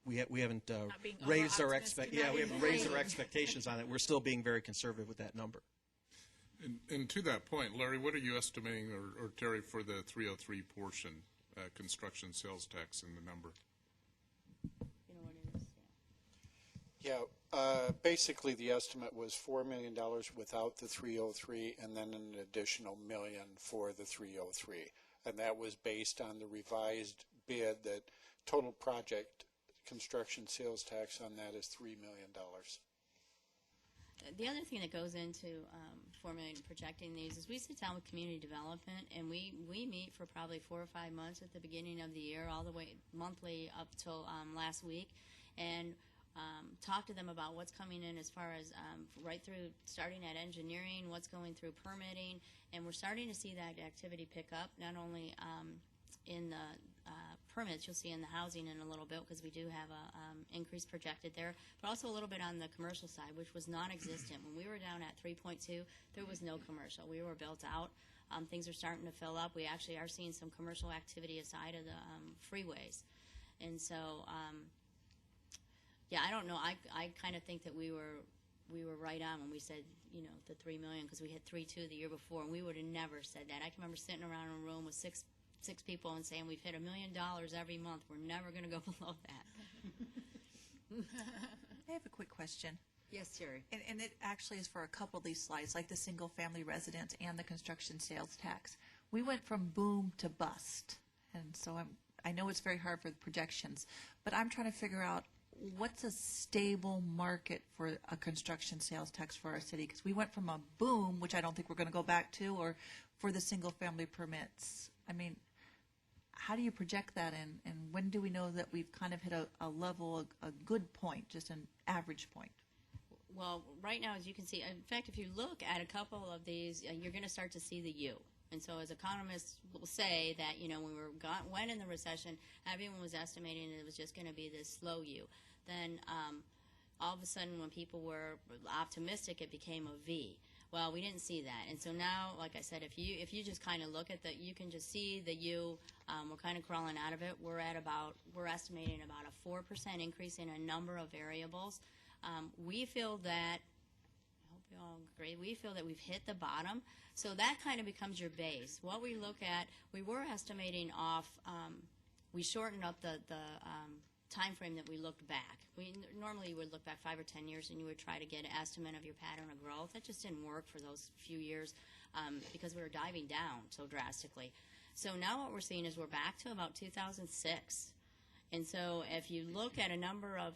We haven't being raised our over-optimistic. we haven't raised our expectations on it. We're still being very conservative with that number. And to that point, Larry, what are you estimating, or Terry, for the 303 portion, construction sales tax in the number? You know what it is? Yeah, basically the estimate was $4 million without the 303 and then an additional $1 million for the 303. And that was based on the revised bid that total project construction sales tax on that is $3 million. The other thing that goes into formulating projecting these is we sit down with community development, and we meet for probably 4 or 5 months at the beginning of the year, all the way monthly up till last week, and talk to them about what's coming in as far as right through starting at engineering, what's going through permitting, and we're starting to see that activity pick up, not only in the permits you'll see in the housing in a little bit, because we do have a increase projected there, but also a little bit on the commercial side, which was non-existent. When we were down at 3.2, there was no commercial. We were built out. Things are starting to fill up. We actually are seeing some commercial activity aside of the freeways. And so, yeah, I don't know. I kind of think that we were right on when we said, you know, the $3 million, because we hit 3.2 the year before, and we would have never said that. I can remember sitting around in a room with six people and saying we've hit $1 million every month. We're never going to go below that. I have a quick question. Yes, Terry. And it actually is for a couple of these slides, like the single-family residence and the construction sales tax. We went from boom to bust, and so I know it's very hard for the projections, but I'm trying to figure out what's a stable market for a construction sales tax for our city? Because we went from a boom, which I don't think we're going to go back to, or for the single-family permits. I mean, how do you project that, and when do we know that we've kind of hit a level, a good point, just an average point? Well, right now, as you can see, in fact, if you look at a couple of these, you're going to start to see the U. And so as economists will say that, when went in the recession, everyone was estimating it was just going to be this slow U. Then all of a sudden, when people were optimistic, it became a V. Well, we didn't see that. And so now, like I said, if you just kind of look at that, you can just see the U. We're kind of crawling out of it. We're estimating about a 4% increase in a number of variables. We feel that, I hope you all agree, we feel that we've hit the bottom. So that kind of becomes your base. What we look at, we were estimating off, we shortened up the time frame that we looked back. We normally would look back 5 or 10 years and you would try to get an estimate of your pattern of growth. That just didn't work for those few years because we were diving down so drastically. So now what we're seeing is we're back to about 2006. And so if you look at a number of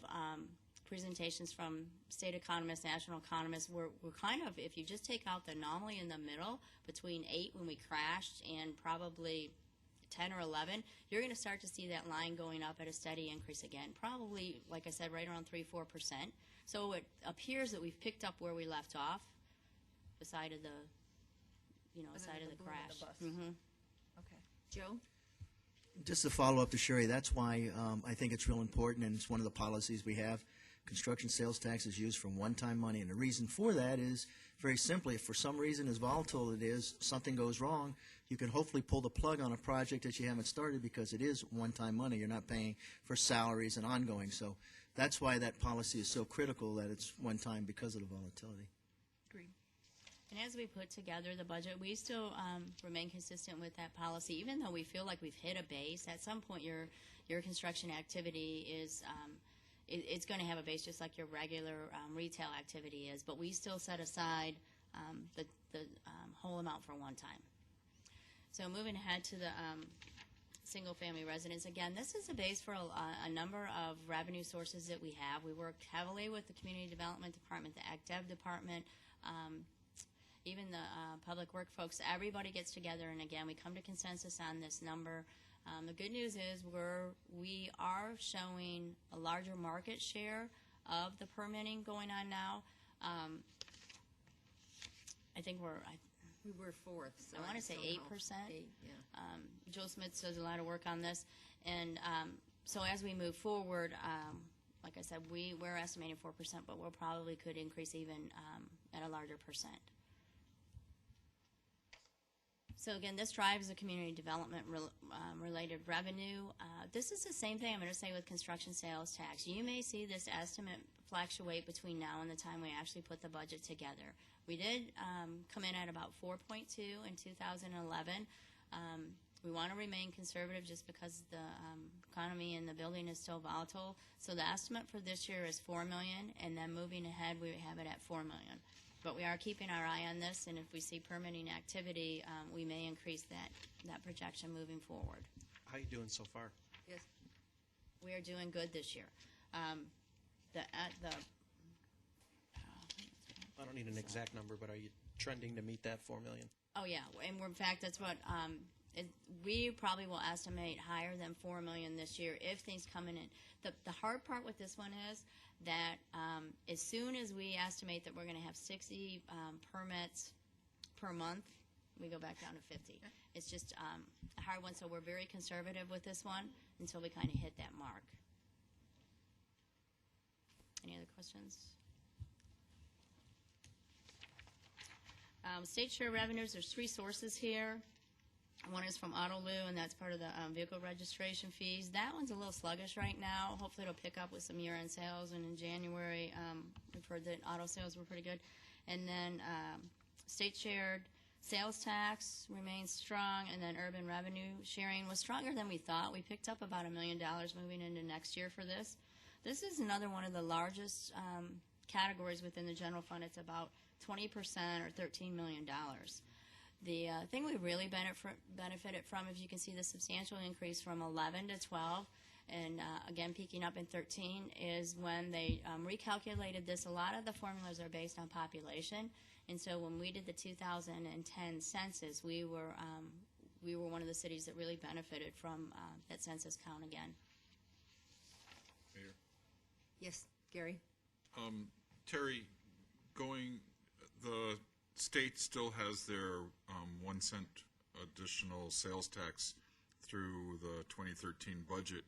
presentations from state economists, national economists, we're kind of, if you just take out the anomaly in the middle between 8 when we crashed and probably 10 or 11, you're going to start to see that line going up at a steady increase again. Probably, like I said, right around 3-4%. So it appears that we've picked up where we left off, beside of the, side of the crash. Okay. Joe? Just to follow up to Sherry, that's why I think it's real important, and it's one of the policies we have. Construction sales tax is used for one-time money, and the reason for that is very simply, if for some reason, as volatile it is, something goes wrong, you can hopefully pull the plug on a project that you haven't started because it is one-time money. You're not paying for salaries and ongoing. So that's why that policy is so critical, that it's one time because of the volatility. Agreed. And as we put together the budget, we still remain consistent with that policy, even though we feel like we've hit a base. At some point, your construction activity is it's going to have a base just like your regular retail activity is, but we still set aside the whole amount for one time. So moving ahead to the single-family residence, again, this is a base for a number of revenue sources that we have. We work heavily with the Community Development Department, the AcDev Department, even the public work folks. Everybody gets together, and again, we come to consensus on this number. The good news is we are showing a larger market share of the permitting going on now. I think We were fourth. So I want to say 8%. 8, yeah. Joel Smith does a lot of work on this, and so as we move forward, like I said, we're estimating 4%, but we'll probably could increase even at a larger percent. So again, this drives the community development related revenue. This is the same thing I'm going to say with construction sales tax. You may see this estimate fluctuate between now and the time we actually put the budget together. We did come in at about 4.2 in 2011. We want to remain conservative just because the economy and the building is still volatile. So the estimate for this year is $4 million, and then moving ahead, we have it at $4 million. But we are keeping our eye on this, and if we see permitting activity, we may increase that projection moving forward. How are you doing so far? Yes. We are doing good this year. I don't need an exact number, but are you trending to meet that $4 million? Oh yeah, and in fact, that's what we probably will estimate higher than $4 million this year if things come in. The hard part with this one is that as soon as we estimate that we're going to have 60 permits per month, we go back down to 50. It's just a hard one, so we're very conservative with this one until we kind of hit that mark. Any other questions? State share revenues, there's 3 sources here. One is from Autoloo, and that's part of the vehicle registration fees. That one's a little sluggish right now. Hopefully it'll pick up with some year-end sales, and in January we've heard that auto sales were pretty good. And then state shared sales tax remains strong, and then urban revenue sharing was stronger than we thought. We picked up about $1 million moving into next year for this. This is another one of the largest categories within the general fund. It's about 20% or $13 million. The thing we really benefited from, if you can see the substantial increase from 11 to 12, and again, peaking up in 13 is when they recalculated this. A lot of the formulas are based on population, and so when we did the 2010 census, we were one of the cities that really benefited from that census count again. Mayor. Yes, Gary? Terry, the state still has their 1 cent additional sales tax through the 2013 budget.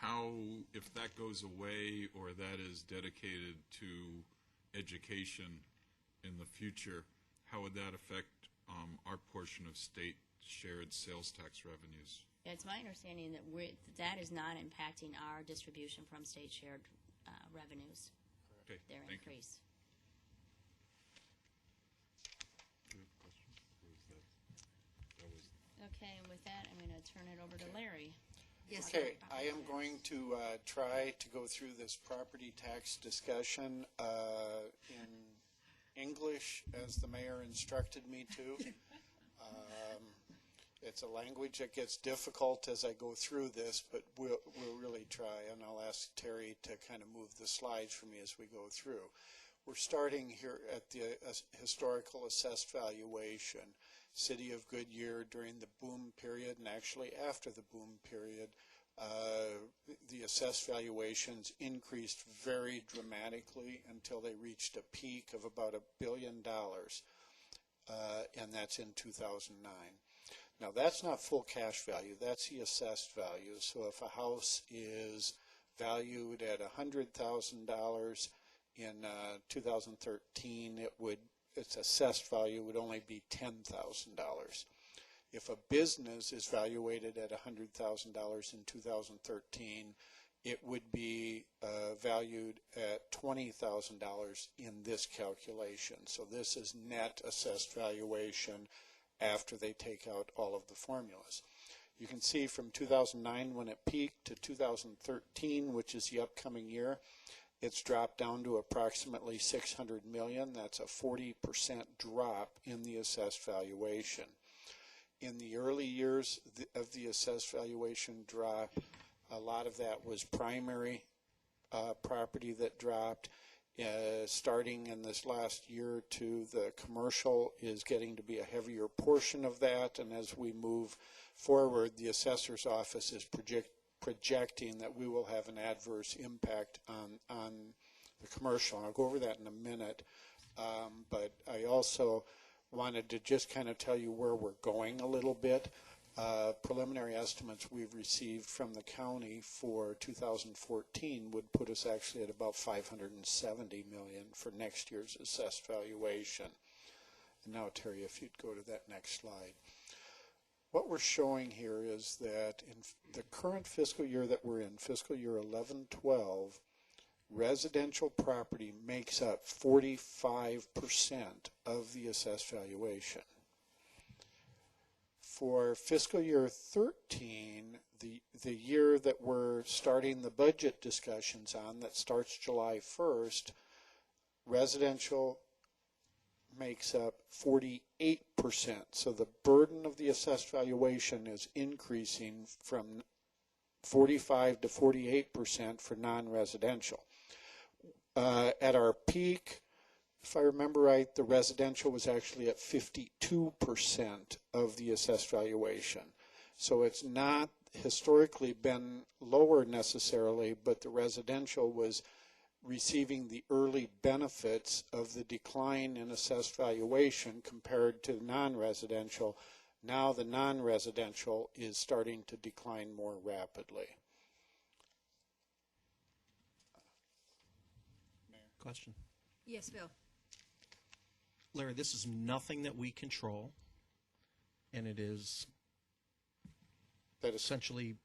How, if that goes away or that is dedicated to education in the future, how would that affect our portion of state shared sales tax revenues? It's my understanding that that is not impacting our distribution from state shared revenues. Okay, Their thank you. increase. Okay, and with that, I'm going to turn it over to Larry. Yes. Okay, I am going to try to go through this property tax discussion in English as the mayor instructed me to. It's a language that gets difficult as I go through this, but we'll really try, and I'll ask Terry to kind of move the slides for me as we go through. We're starting here at the historical assessed valuation. City of Goodyear during the boom period, and actually after the boom period, the assessed valuations increased very dramatically until they reached a peak of about $1 billion, and that's in 2009. Now that's not full cash value, that's the assessed value. So if a house is valued at $100,000 in 2013, its assessed value would only be $10,000. If a business is valuated at $100,000 in 2013, it would be valued at $20,000 in this calculation. So this is net assessed valuation after they take out all of the formulas. You can see from 2009 when it peaked to 2013, which is the upcoming year, it's dropped down to approximately $600 million. That's a 40% drop in the assessed valuation. In the early years of the assessed valuation drop, a lot of that was primary property that dropped. Starting in this last year or two, the commercial is getting to be a heavier portion of that, and as we move forward, the assessor's office is projecting that we will have an adverse impact on the commercial. And I'll go over that in a minute, but I also wanted to just kind of tell you where we're going a little bit. Preliminary estimates we've received from the county for 2014 would put us actually at about $570 million for next year's assessed valuation. And now, Terry, if you'd go to that next slide. What we're showing here is that in the current fiscal year that we're in, fiscal year 11-12, residential property makes up 45% of the assessed valuation. For fiscal year 13, the year that we're starting the budget discussions on, that starts July 1st, residential makes up 48%. So the burden of the assessed valuation is increasing from 45 to 48% for non-residential. At our peak, if I remember right, the residential was actually at 52% of the assessed valuation. So it's not historically been lower necessarily, but the residential was receiving the early benefits of the decline in assessed valuation compared to non-residential. Now the non-residential is starting to decline more rapidly. Question. Yes, Bill? Larry, this is nothing that we control, and it is essentially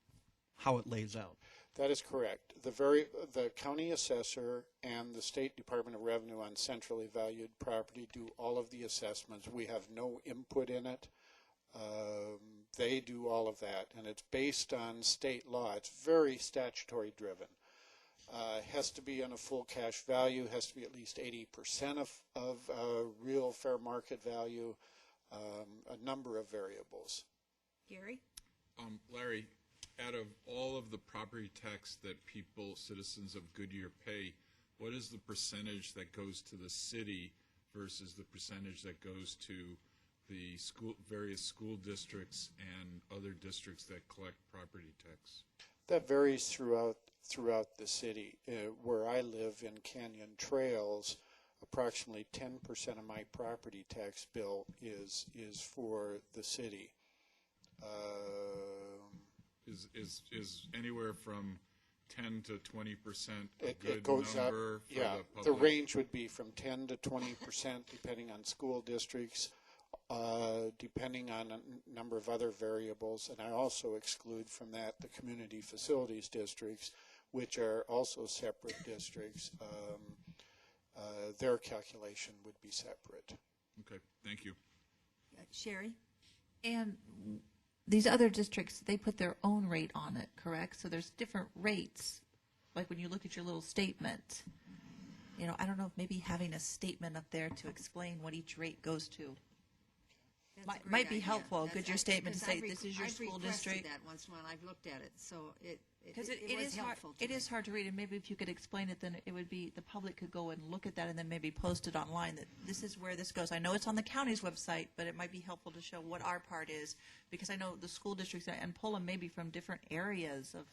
how it lays out. That is correct. The county assessor and the State Department of Revenue on centrally valued property do all of the assessments. We have no input in it. They do all of that, and it's based on state law. It's very statutory driven. Has to be on a full cash value, has to be at least 80% of real fair market value, a number of variables. Gary? Larry, out of all of the property tax that people, citizens of Goodyear pay, what is the percentage that goes to the city versus the percentage that goes to the various school districts and other districts that collect property tax? That varies throughout the city. Where I live in Canyon Trails, approximately 10% of my property tax bill is for the city. Is anywhere from 10 to 20% a It good goes up. number for Yeah, the the public? range would be from 10 to 20%, depending on school districts, depending on a number of other variables. And I also exclude from that the community facilities districts, which are also separate districts. Their calculation would be separate. Okay, thank you. Sherry? And these other districts, they put their own rate on it, correct? So there's different rates, like when you look at your little statement. You know, I don't know if maybe having a statement up there to explain what each rate goes to That's a great might be idea. helpful. A That's Goodyear statement to because say, this is your school district. I've requested that once in a while. I've looked at it, so it Because was helpful to it me. is hard to read, and maybe if you could explain it, then it would be, the public could go and look at that and then maybe post it online, that this is where this goes. I know it's on the county's website, but it might be helpful to show what our part is, because I know the school districts, and pull them maybe from different areas of,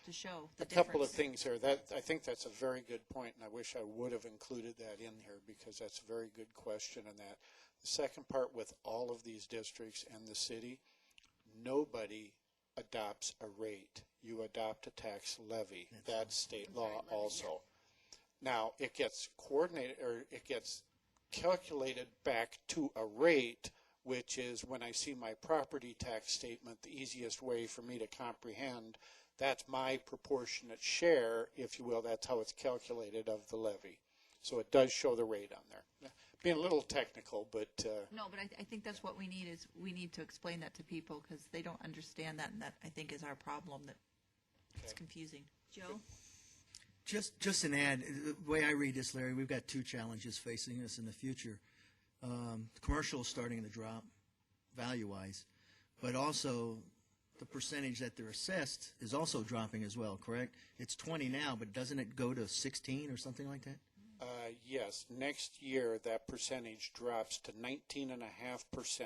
to show the A couple of difference. things here. That I think that's a very good point, and I wish I would have included that in here because that's a very good question. And that the second part, with all of these districts and the city, nobody adopts a rate. You adopt a tax levy. That's state law also. Now, it gets coordinated, or it gets calculated back to a rate, which is when I see my property tax statement, the easiest way for me to comprehend, that's my proportionate share, if you will. That's how it's calculated of the levy. So it does show the rate on there. Being a little technical, but No, but I think that's what we need, is we need to explain that to people, because they don't understand that, and that, I think, is our problem, that it's confusing. Joe? Just an add, the way I read this, Larry, we've got two challenges facing us in the future. Commercial is starting to drop value-wise, but also the percentage that they're assessed is also dropping as well, correct? It's 20 now, but doesn't it go to 16 or something like that? yes, next year that percentage drops to 19.5%,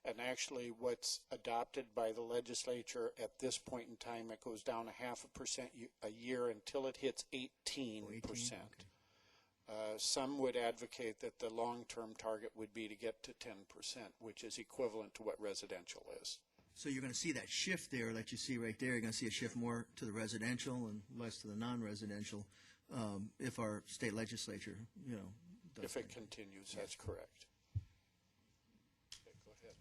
and actually what's adopted by the legislature at this point in time, it goes down 0.5% a year until it hits 18%. Some would advocate that the long-term target would be to get to 10%, which is equivalent to what residential is. So you're going to see that shift there that you see right there. You're going to see a shift more to the residential and less to the non-residential if our state legislature, does If it that. continues, that's correct. Okay, go ahead.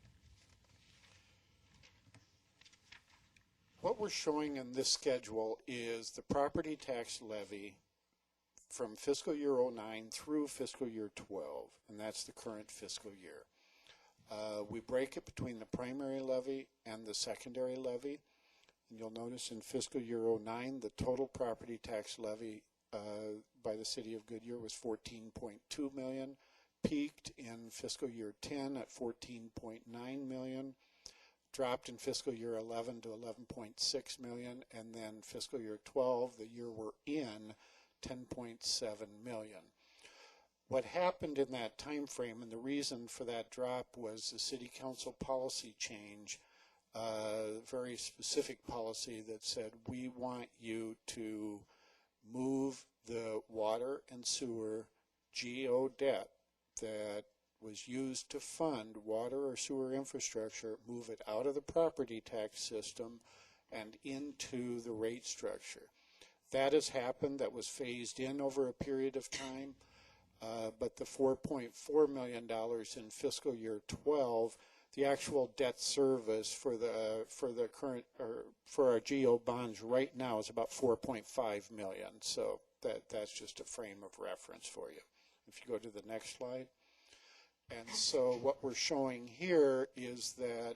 What we're showing in this schedule is the property tax levy from fiscal year 09 through fiscal year 12, and that's the current fiscal year. We break it between the primary levy and the secondary levy. And you'll notice in fiscal year 09, the total property tax levy by the city of Goodyear was $14.2 million, peaked in fiscal year 10 at $14.9 million, dropped in fiscal year 11 to $11.6 million, and then fiscal year 12, the year we're in, $10.7 million. What happened in that time frame, and the reason for that drop, was the city council policy change, very specific policy that said, we want you to move the water and sewer GO debt that was used to fund water or sewer infrastructure, move it out of the property tax system and into the rate structure. That has happened. That was phased in over a period of time. But the $4.4 million in fiscal year 12, the actual debt service for the current, or for our GO bonds right now, is about $4.5 million. So that's just a frame of reference for you. If you go to the next slide. And so what we're showing here is that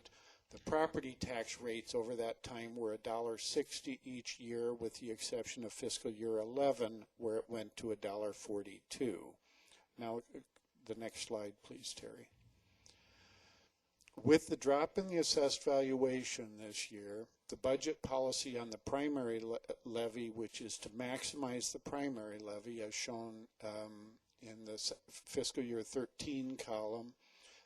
the property tax rates over that time were $1.60 each year, with the exception of fiscal year 11, where it went to $1.42. Now, the next slide, please, Terry. With the drop in the assessed valuation this year, The budget policy on the primary levy, which is to maximize the primary levy, as shown in the fiscal year 13 column.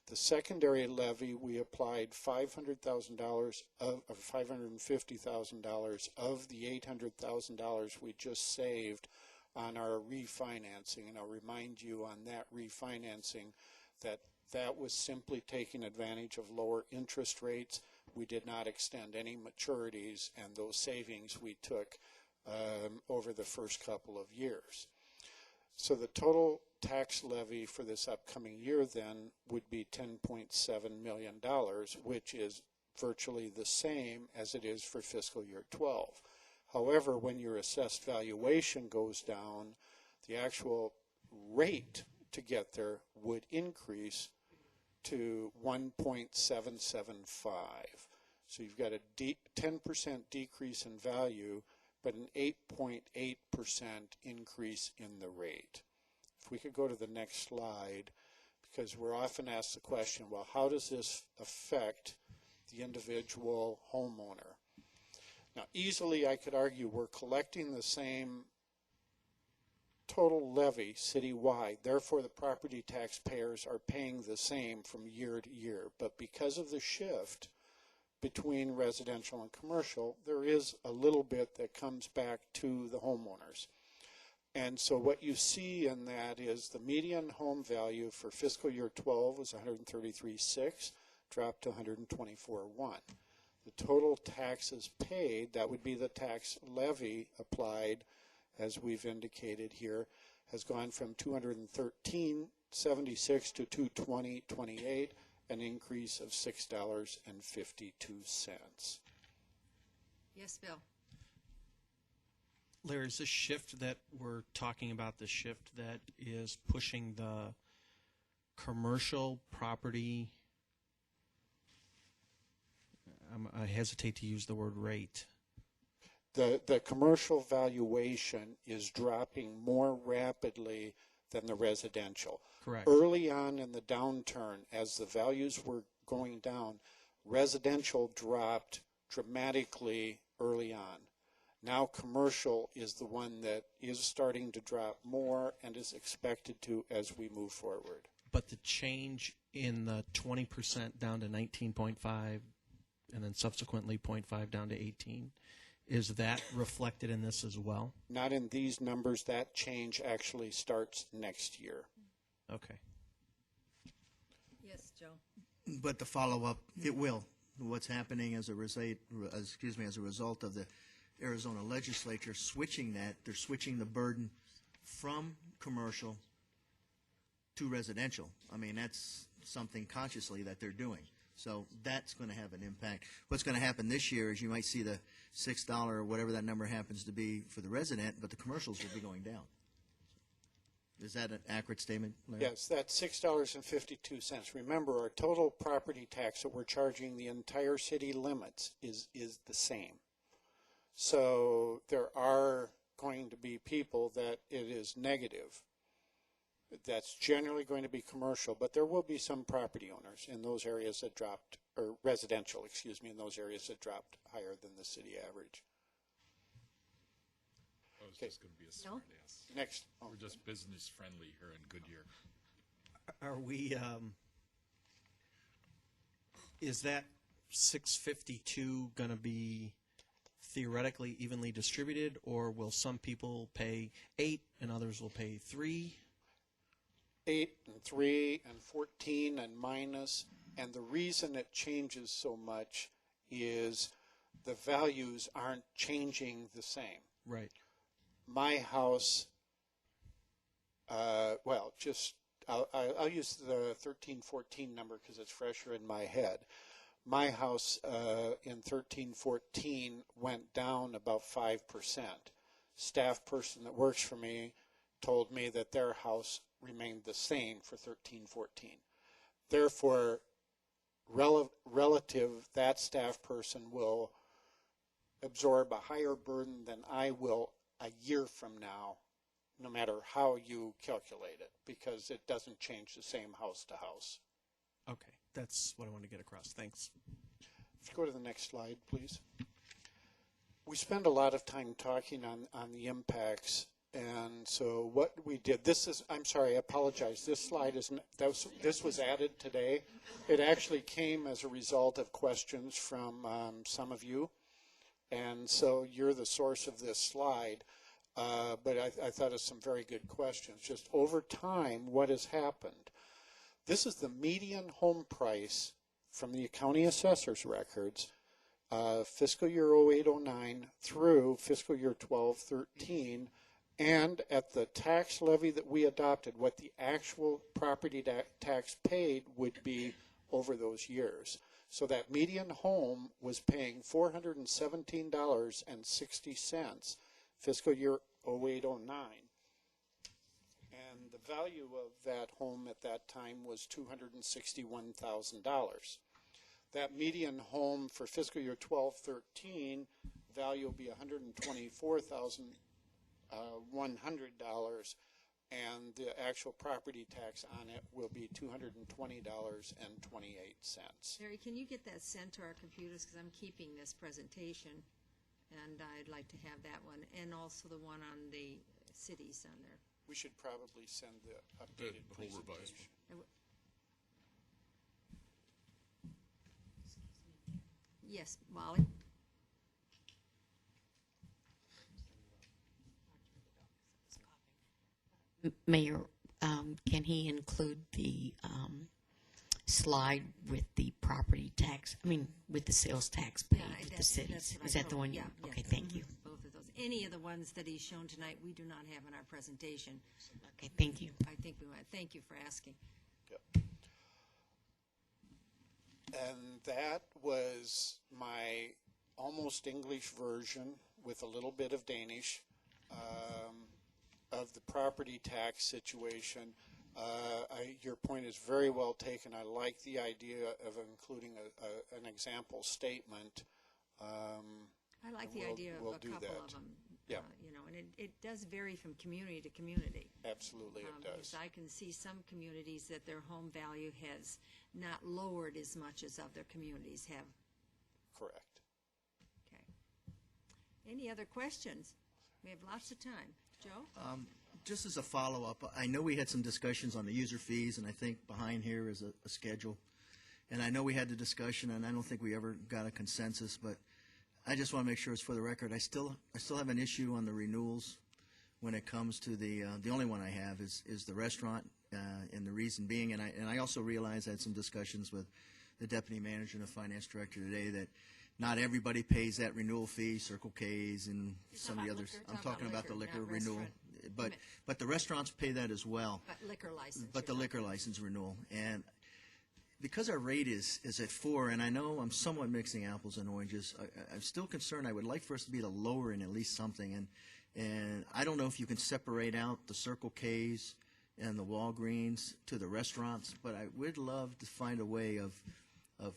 The secondary levy, we applied $500,000 or $550,000 of the $800,000 we just saved on our refinancing. And I'll remind you on that refinancing that that was simply taking advantage of lower interest rates. We did not extend any maturities, and those savings we took over the first couple of years. So the total tax levy for this upcoming year then would be $10.7 million, which is virtually the same as it is for fiscal year 12. However, when your assessed valuation goes down, the actual rate to get there would increase to 1.775. So you've got a 10% decrease in value, but an 8.8% increase in the rate. If we could go to the next slide, because we're often asked the question, well, how does this affect the individual homeowner? Now, easily I could argue we're collecting the same total levy citywide, therefore the property taxpayers are paying the same from year to year. But because of the shift between residential and commercial, there is a little bit that comes back to the homeowners. And so what you see in that is the median home value for fiscal year 12 was $133,600, dropped to $124,100. The total taxes paid, that would be the tax levy applied, as we've indicated here, has gone from $213.76 to $220.28, an increase of $6.52. Yes, Bill. Larry, is this shift that we're talking about the shift that is pushing the commercial property, I hesitate to use the word rate. The commercial valuation is dropping more rapidly than the residential. Correct. Early on in the downturn, as the values were going down, residential dropped dramatically early on. Now commercial is the one that is starting to drop more and is expected to as we move forward. But the change in the 20% down to 19.5 and then subsequently 0.5 down to 18, is that reflected in this as well? Not in these numbers. That change actually starts next year. Okay. Yes, Joe. But the follow-up, it will. What's happening as a result of the Arizona legislature switching that, they're switching the burden from commercial to residential. I mean, that's something consciously that they're doing. So that's going to have an impact. What's going to happen this year is you might see the $6 or whatever that number happens to be for the resident, but the commercials will be going down. Is that an accurate statement, Larry? Yes, that's $6.52. Remember, our total property tax that we're charging the entire city limits is the same. So there are going to be people that it is negative. That's generally going to be commercial, but there will be some property owners in those areas that dropped, or residential, excuse me, in those areas that dropped higher than the city average. I was just going to be a smart ass. Next. We're just business friendly here in Goodyear. Are we, is that 652 going to be theoretically evenly distributed, or will some people pay 8 and others will pay 3? 8 and 3 and 14 and minus, and the reason it changes so much is the values aren't changing the same. Right. My house, I'll use the 1314 number because it's fresher in my head. My house in 1314 went down about 5%. Staff person that works for me told me that their house remained the same for 1314. Therefore, relative, that staff person will absorb a higher burden than I will a year from now, no matter how you calculate it, because it doesn't change the same house to house. Okay, that's what I want to get across. Thanks. If you go to the next slide, please. we spend a lot of time talking on the impacts, and so what we did, this is, I'm sorry, I apologize, this slide isn't, this was added today. It actually came as a result of questions from some of you, and so you're the source of this slide, but I thought of some very good questions. Just over time, what has happened? This is the median home price from the county assessor's records, fiscal year 08-09 through fiscal year 12-13, and at the tax levy that we adopted, what the actual property tax paid would be over those years. So that median home was paying $417.60 fiscal year 08-09. And the value of that home at that time was $261,000. That median home for fiscal year 12-13 value will be $124,100, and the actual property tax on it will be $220.28. Mary, can you get that sent to our computers, because I'm keeping this presentation, and I'd like to have that one, and also the one on the cities on there. We should probably send the updated The whole revised. presentation. Yes, Molly? Mayor, can he include the slide with the property tax, with the sales tax paid Yeah, to the that's cities? what I Is that the told one him. you? Yeah, Okay, yes. thank you. Both of those. Any of the ones that he's shown tonight, we do not have in our presentation. Okay, thank you. I think we might. Thank you for asking. Yep. And that was my almost English version with a little bit of Danish of the property tax situation. Your point is very well taken. I like the idea of including an example statement. I like And the idea of we'll a do couple that. of them. Yeah. And it does vary from community to community. Absolutely, it Because does. I can see some communities that their home value has not lowered as much as other communities have. Correct. Okay. Any other questions? We have lots of time. Joe? Just as a follow-up, I know we had some discussions on the user fees, and I think behind here is a schedule. And I know we had the discussion, and I don't think we ever got a consensus, but I just want to make sure it's for the record. I still have an issue on the renewals when it comes to the only one I have is the restaurant, and the reason being, and I also realize I had some discussions with the deputy manager and the finance director today that not everybody pays that renewal fee, Circle K's and some of the others. liquor? I'm talking about the liquor not renewal. restaurant. But the restaurants pay that as well. But liquor license. But the you're liquor license renewal. And because our rate is at 4, and I know I'm somewhat mixing apples and oranges, I'm still concerned. I would like for us to be the lower in at least something. And I don't know if you can separate out the Circle K's and the Walgreens to the restaurants, but I would love to find a way of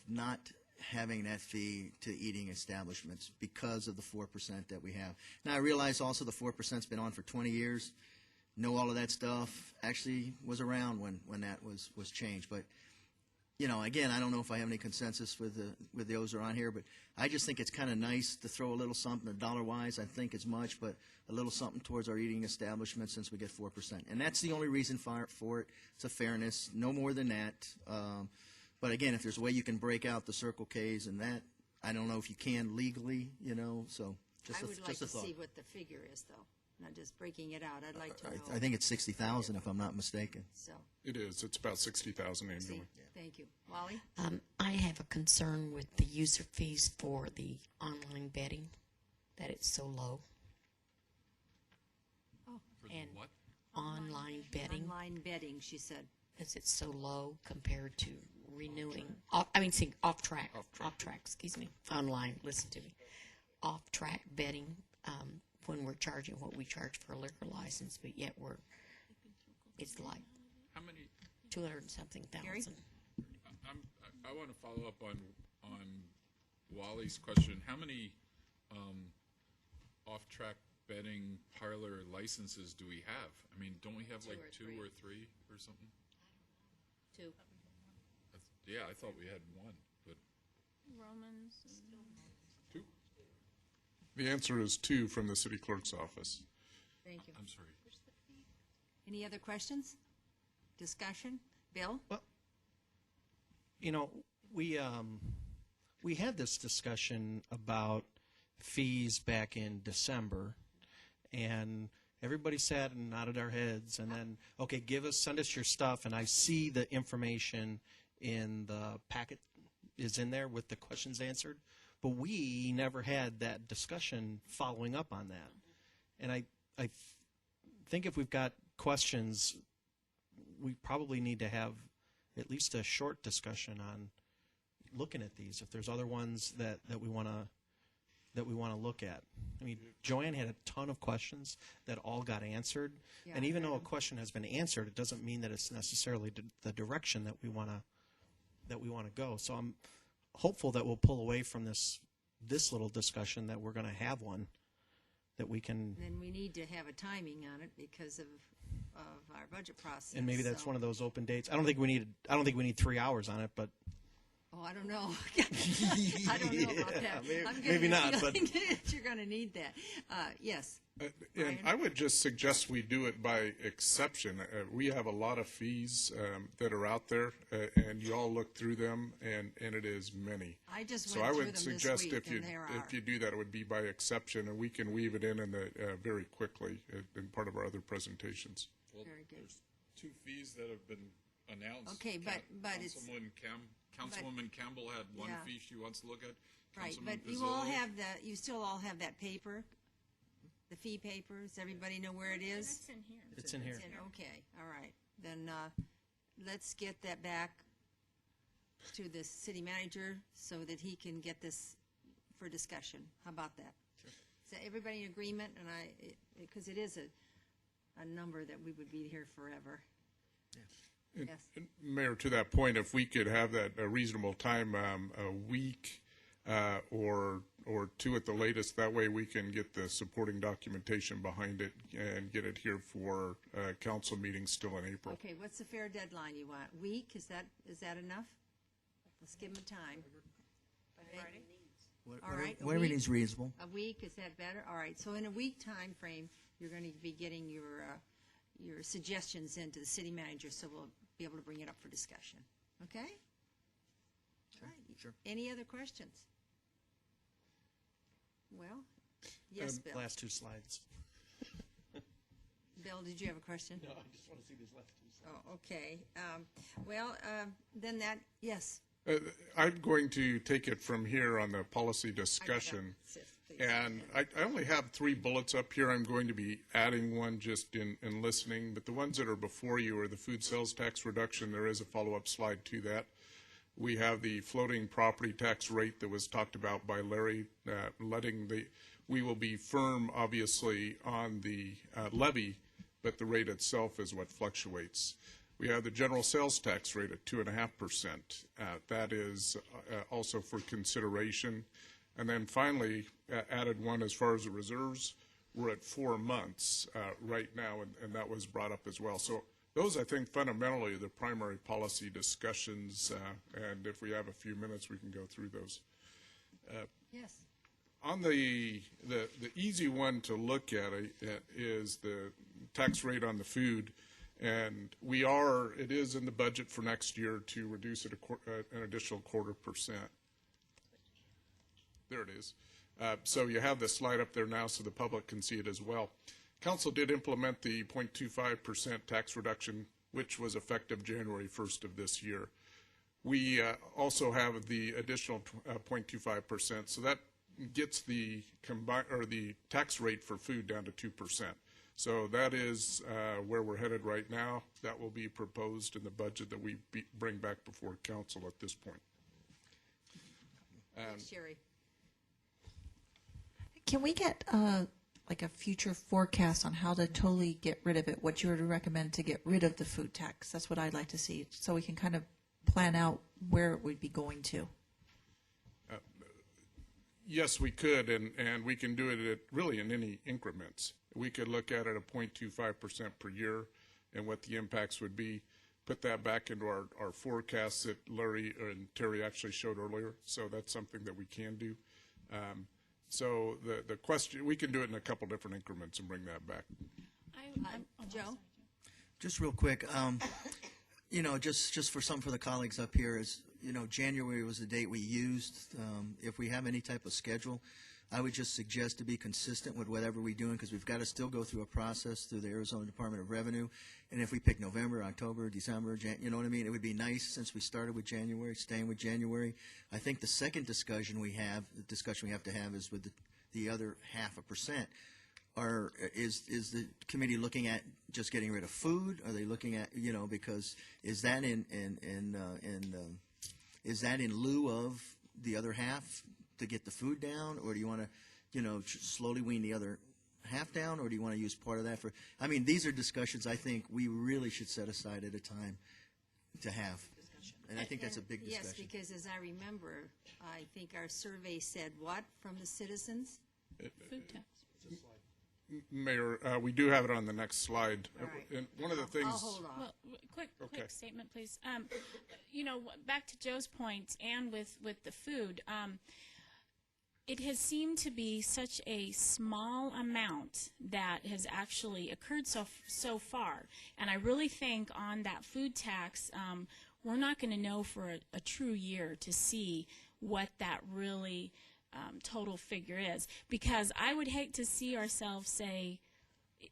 not having that fee to eating establishments because of the 4% that we have. Now, I realize also the 4%'s been on for 20 years. Know all of that stuff actually was around when that was changed. But, again, I don't know if I have any consensus with those who are on here, but I just think it's kind of nice to throw a little something, dollar-wise, I think it's much, but a little something towards our eating establishments since we get 4%. And that's the only reason for it. It's a fairness, no more than that. But again, if there's a way you can break out the Circle K's and that, I don't know if you can legally, so just I would like just a to thought. see what the figure is, though, not just breaking it out. I'd like to know. I think it's 60,000 if I'm not mistaken. So, It is. It's about 60,000 annually. see, thank you. Wally? I have a concern with the user fees for the online betting, that it's so low. For the And what? online betting, Online betting, she said. is it so low compared to renewing? Off-track, excuse me, online, listen to me. Off-track betting, when we're charging what we charge for a liquor license, but yet it's like How many? 200 and something Gary? thousand. I want to follow up on Wally's question. How many off-track betting parlor licenses do we have? I mean, don't we have like two or three or something? 2. Yeah, I thought we had one, but Romans. two. The answer is 2 from the city clerk's office. Thank you. I'm sorry. Any other questions? Discussion? Bill? Well, you know, we had this discussion about fees back in December, and everybody sat and nodded our heads, and then, okay, send us your stuff, and I see the information in the packet is in there with the questions answered, but we never had that discussion following up on that. And I think if we've got questions, we probably need to have at least a short discussion on looking at these. If there's other ones that we want to look at. I mean, Joanne had a ton of questions that all got answered, Yeah, and even I though a know. question has been answered, it doesn't mean that it's necessarily the direction that we want to go. So I'm hopeful that we'll pull away from this little discussion, that we're going to have one that we can. Then we need to have a timing on it because of our budget process. And maybe that's so- one of those open dates. I don't think we need 3 hours on it, but Oh, I don't know. I don't know about that. I'm getting maybe the not, but- feeling that you're going to need that. Yes. And Brian? I would just suggest we do it by exception. We have a lot of fees that are out there, and you all look through them, and it is many. I just So went I through would them this suggest week, if you and there are. do that, it would be by exception, and we can weave it in the very quickly in part of our other presentations. Very good. There's 2 fees that have been announced. Okay, but it's- Councilwoman Campbell had one Yeah. fee she wants to look at. Right, Councilman but you all Pizzillo- have you still all have that paper, the fee paper. Does everybody know where it is? It's in here. it's in here. It's okay, all right. Then let's get that back to the city manager so that he can get this for discussion. How about that? Is that everybody in agreement? And because it is a number that we would be here forever. Yes. Mayor, to that point, if we could have that a reasonable time, a week or 2 at the latest, that way we can get the supporting documentation behind it and get it here for council meetings still in April. Okay, what's the fair deadline you want? Week? Is that enough? Let's give them a time. Okay. All right, a Whatever week? is reasonable. A week, is that better? All right, so in a week time frame, you're going to be getting your suggestions into the city manager, so we'll be able to bring it up for discussion. Okay? All right. sure. Any other questions? Well, yes, Bill. Last 2 slides. Bill, did you have a question? No, I just want to see these last 2 slides. Oh, okay. Then that, yes. I'm going to take it from here on the policy discussion. Please. And I only have 3 bullets up here. I'm going to be adding one just in listening, but the ones that are before you are the food sales tax reduction. There is a follow-up slide to that. We have the floating property tax rate that was talked about by Larry, we will be firm, obviously, on the levy, but the rate itself is what fluctuates. We have the general sales tax rate at 2.5%. That is also for consideration. And then finally, added one as far as the reserves, we're at 4 months right now, and that was brought up as well. So those, I think, fundamentally are the primary policy discussions, and if we have a few minutes, we can go through those. Yes. On the easy one to look at is the tax rate on the food, and it is in the budget for next year to reduce it an additional 0.25%. There it is. So you have the slide up there now so the public can see it as well. Council did implement the 0.25% tax reduction, which was effective January 1st of this year. We also have the additional 0.25%, so that gets the tax rate for food down to 2%. So that is where we're headed right now. That will be proposed in the budget that we bring back before council at this point. Sherry. Can we get like a future forecast on how to totally get rid of it? What you would recommend to get rid of the food tax? That's what I'd like to see, so we can kind of plan out where it would be going to. Yes, we could, and we can do it really in any increments. We could look at it at 0.25% per year and what the impacts would be, put that back into our forecasts that Larry and Terry actually showed earlier, so that's something that we can do. So the question, we can do it in a couple different increments and bring that back. Joe? Just real quick, just for something for the colleagues up here is, January was the date we used. If we have any type of schedule, I would just suggest to be consistent with whatever we're doing, because we've got to still go through a process through the Arizona Department of Revenue. And if we pick November, October, December, you know what I mean? It would be nice, since we started with January, staying with January. I think the second discussion we have to have is with the other 0.5%. Is the committee looking at just getting rid of food? Are they looking at, because is that in lieu of the other half to get the food down, or do you want to, slowly wean the other half down, or do you want to use part of that for? I mean, these are discussions I think we really should set aside at a time to have, and I think that's a big discussion. Yes, because as I remember, I think our survey said what from the citizens? Food tax. Mayor, we do have it on the next slide. All right. And one of the things. I'll hold on. Well, quick Okay. statement, please. Back to Joe's point, and with the food, it has seemed to be such a small amount that has actually occurred so far. And I really think on that food tax, we're not going to know for a true year to see what that really total figure is, because I would hate to see ourselves say,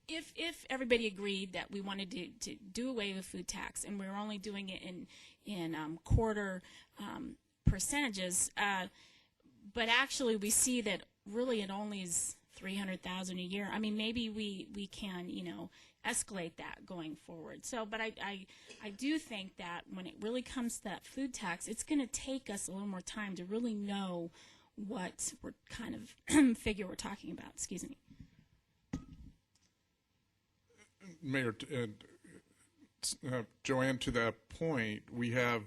if everybody agreed that we wanted to do away with food tax and we were only doing it in quarter percentages, but actually we see that really it only is $300,000 a year. I mean, maybe we can escalate that going forward. So, but I do think that when it really comes to that food tax, it's going to take us a little more time to really know what we're kind of figure we're talking about. Excuse me. Mayor, Joanne, to that point, we have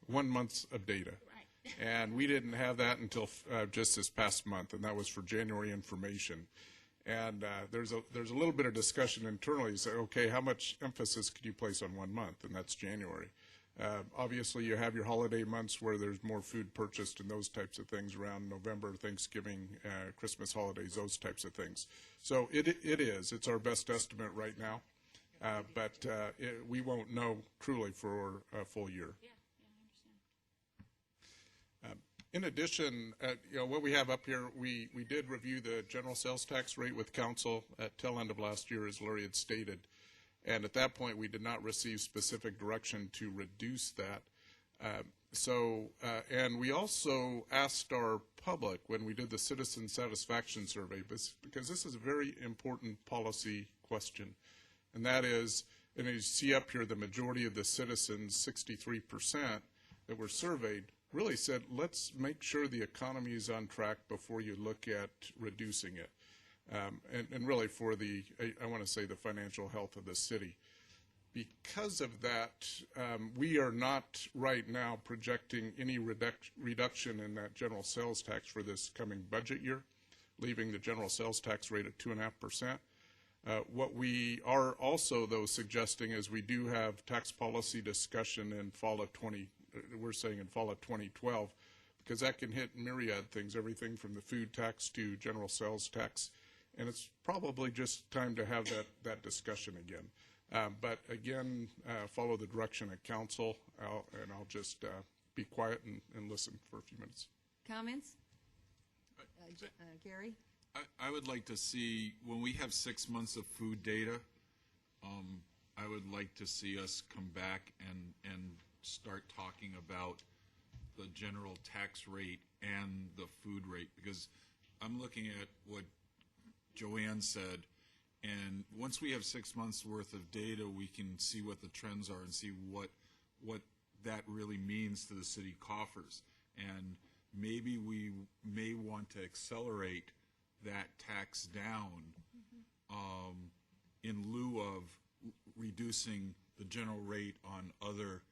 1 month of data. Right. And we didn't have that until just this past month, and that was for January information. And there's a little bit of discussion internally. Say, okay, how much emphasis could you place on 1 month? And that's January. Obviously, you have your holiday months where there's more food purchased and those types of things around November, Thanksgiving, Christmas holidays, those types of things. So it's our best estimate right now, but we won't know truly for a full year. Yeah, I understand. In addition, what we have up here, we did review the general sales tax rate with council at tail end of last year, as Larry had stated. And at that point, we did not receive specific direction to reduce that. And we also asked our public when we did the citizen satisfaction survey, because this is a very important policy question. And that is, and as you see up here, the majority of the citizens, 63% that were surveyed, really said, let's make sure the economy is on track before you look at reducing it. And really for I want to say the financial health of the city. Because of that, we are not right now projecting any reduction in that general sales tax for this coming budget year, leaving the general sales tax rate at 2.5%. What we are also, though, suggesting is we do have tax policy discussion in fall of 2012, because that can hit myriad things, everything from the food tax to general sales tax. And it's probably just time to have that discussion again. But again, follow the direction of council, and I'll just be quiet and listen for a few minutes. Comments? Gary? I would like to see, when we have 6 months of food data, I would like to see us come back and start talking about the general tax rate and the food rate, because I'm looking at what Joanne said, and once we have 6 months worth of data, we can see what the trends are and see what that really means to the city coffers. And maybe we may want to accelerate that tax down in lieu of reducing the general rate on other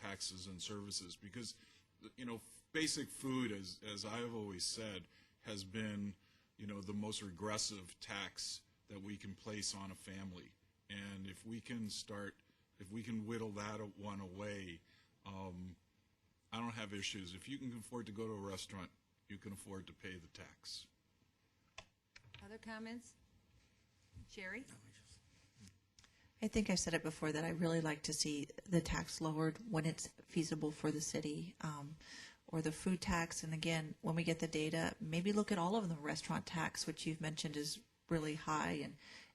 taxes and services, because basic food, as I've always said, has been the most regressive tax that we can place on a family. And if we can whittle that one away, I don't have issues. If you can afford to go to a restaurant, you can afford to pay the tax. Other comments? Sherry? I think I said it before that I really like to see the tax lowered when it's feasible for the city, or the food tax. And again, when we get the data, maybe look at all of them. The restaurant tax, which you've mentioned is really high,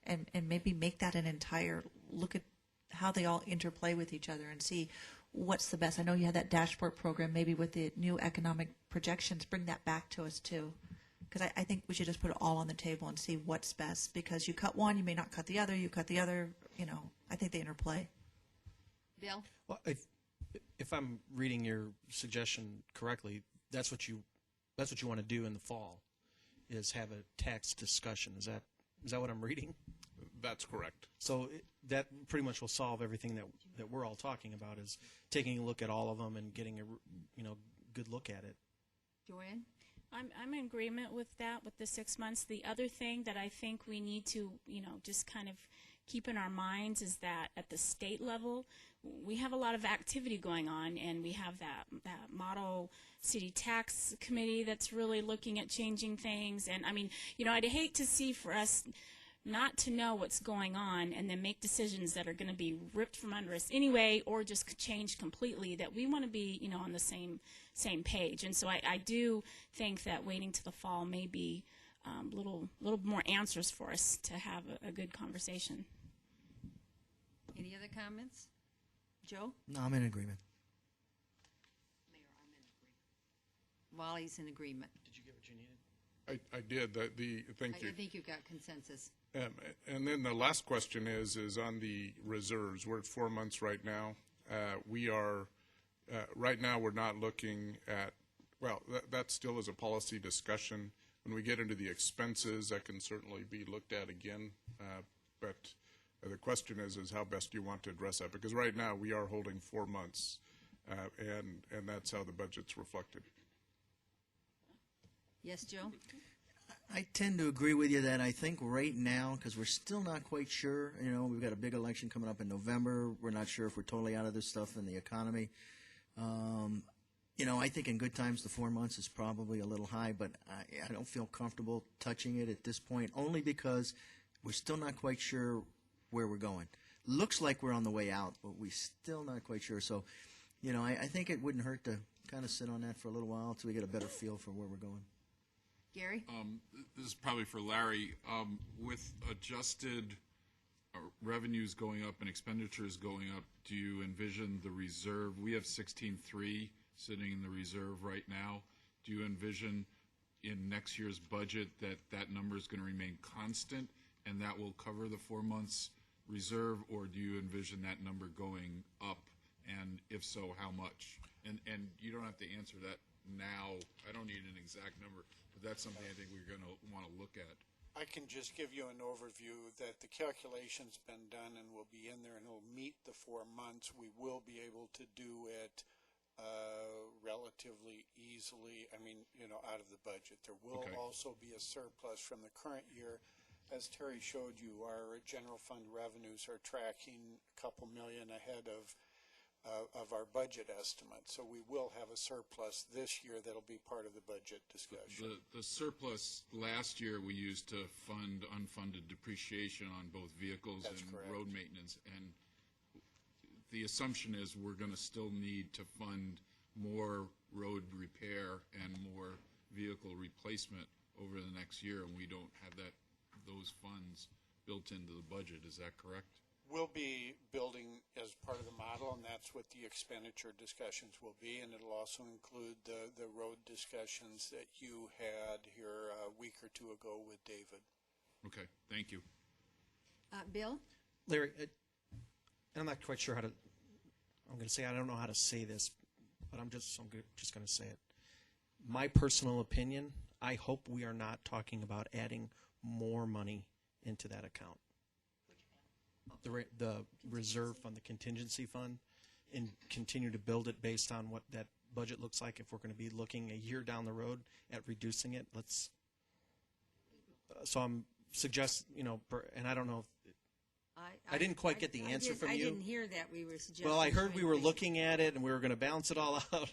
and maybe make that an entire look at how they all interplay with each other and see what's the best. I know you had that dashboard program, maybe with the new economic projections, bring that back to us too. Because I think we should just put it all on the table and see what's best. Because you cut one, you may not cut the other. You cut the other, I think they interplay. Bill? Well, if I'm reading your suggestion correctly, that's what you want to do in the fall, is have a tax discussion. Is that what I'm reading? That's correct. So that pretty much will solve everything that we're all talking about, is taking a look at all of them and getting a good look at it. Joanne? I'm in agreement with that, with the 6 months. The other thing that I think we need to, just kind of keep in our minds is that at the state level, we have a lot of activity going on, and we have that model city tax committee that's really looking at changing things. And I mean, I'd hate to see for us not to know what's going on and then make decisions that are going to be ripped from under us anyway, or just change completely. That we want to be, on the same page. And so I do think that waiting to the fall may be little more answers for us to have a good conversation. Any other comments? Joe? No, I'm in agreement. Mayor, I'm in agreement. Wally's in agreement. Did you get what you needed? I did. Thank you. I think you've got consensus. And then the last question is on the reserves. We're at 4 months right now. We are, right now we're not looking at, well, that still is a policy discussion. When we get into the expenses, that can certainly be looked at again. But the question is how best do you want to address that? Because right now we are holding 4 months, and that's how the budget's reflected. Yes, Joe? I tend to agree with you that I think right now, because we're still not quite sure, we've got a big election coming up in November. We're not sure if we're totally out of this stuff in the economy. I think in good times the 4 months is probably a little high, but I don't feel comfortable touching it at this point, only because we're still not quite sure where we're going. Looks like we're on the way out, but we're still not quite sure. So, I think it wouldn't hurt to kind of sit on that for a little while until we get a better feel for where we're going. Gary? This is probably for Larry. With adjusted revenues going up and expenditures going up, do you envision the reserve? We have 16.3 sitting in the reserve right now. Do you envision in next year's budget that number is going to remain constant and that will cover the 4 months reserve, or do you envision that number going up? And if so, how much? And you don't have to answer that now. I don't need an exact number, but that's something I think we're going to want to look at. I can just give you an overview that the calculation's been done and will be in there, and it'll meet the 4 months. We will be able to do it relatively easily, out of the budget. There will also be a surplus from the current year. As Terry showed you, our general fund revenues are tracking a couple million ahead of our budget estimate. So we will have a surplus this year that'll be part of the budget discussion. The surplus last year we used to fund unfunded depreciation on both vehicles That's and correct. road maintenance. And the assumption is we're going to still need to fund more road repair and more vehicle replacement over the next year, and we don't have those funds built into the budget. Is that correct? We'll be building as part of the model, and that's what the expenditure discussions will be, and it'll also include the road discussions that you had here a week or two ago with David. Okay, thank you. Bill? Larry, I'm not quite sure how to. I'm going to say I don't know how to say this, but I'm just going to say it. My personal opinion, I hope we are not talking about adding more money into that account. The reserve fund, the contingency fund, and continue to build it based on what that budget looks like. If we're going to be looking a year down the road at reducing it, let's. So I'm and I don't know if I didn't quite get the answer from you. I didn't hear that we were suggesting. Well, I heard we were looking at it and we were going to balance it all out.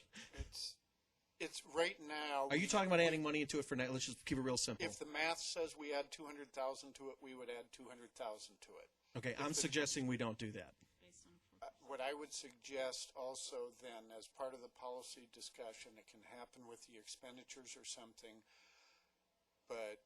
It's right now. Are you talking about adding money into it for now? Let's just keep it real simple. If the math says we add 200,000 to it, we would add 200,000 to it. Okay, I'm suggesting we don't do that. What I would suggest also then, as part of the policy discussion, it can happen with the expenditures or something, but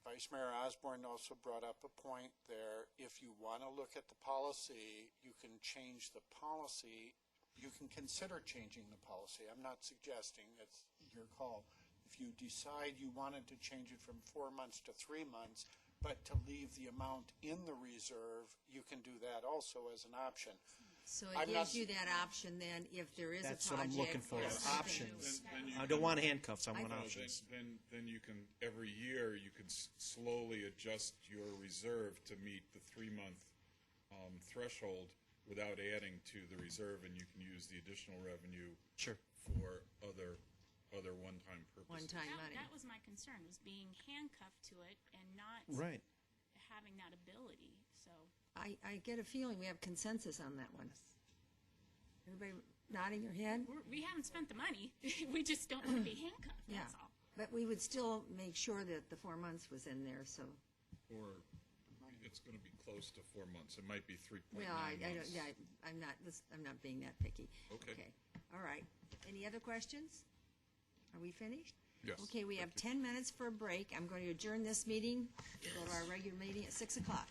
Vice Mayor Osborne also brought up a point there. If you want to look at the policy, you can change the policy. You can consider changing the policy. I'm not suggesting, it's your call. If you decide you wanted to change it from 4 months to 3 months, but to leave the amount in the reserve, you can do that also as an option. So I'm it not gives you that option then if there is a That's project. what I'm looking for, or is something. options. Then you I don't want handcuffs, I want I- options. Then you can, every year, you can slowly adjust your reserve to meet the 3-month threshold without adding to the reserve, and you can use the additional revenue Sure. for other one-time purposes. One-time money. That was my concern, was being handcuffed to it and not Right. having that ability. So I get a feeling we have consensus on that one. Everybody nodding your head? we haven't spent the money. We just don't want to be handcuffed, Yeah. that's all. But we would still make sure that the 4 months was in there, so, Or it's going to be close to 4 months. It might be 3.9 well, I don't, months. yeah, I'm not being that picky. Okay. All right. Any other questions? Are we finished? Yes. Okay, we have 10 minutes for a break. I'm going to adjourn this meeting, go to our regular meeting at 6 o'clock.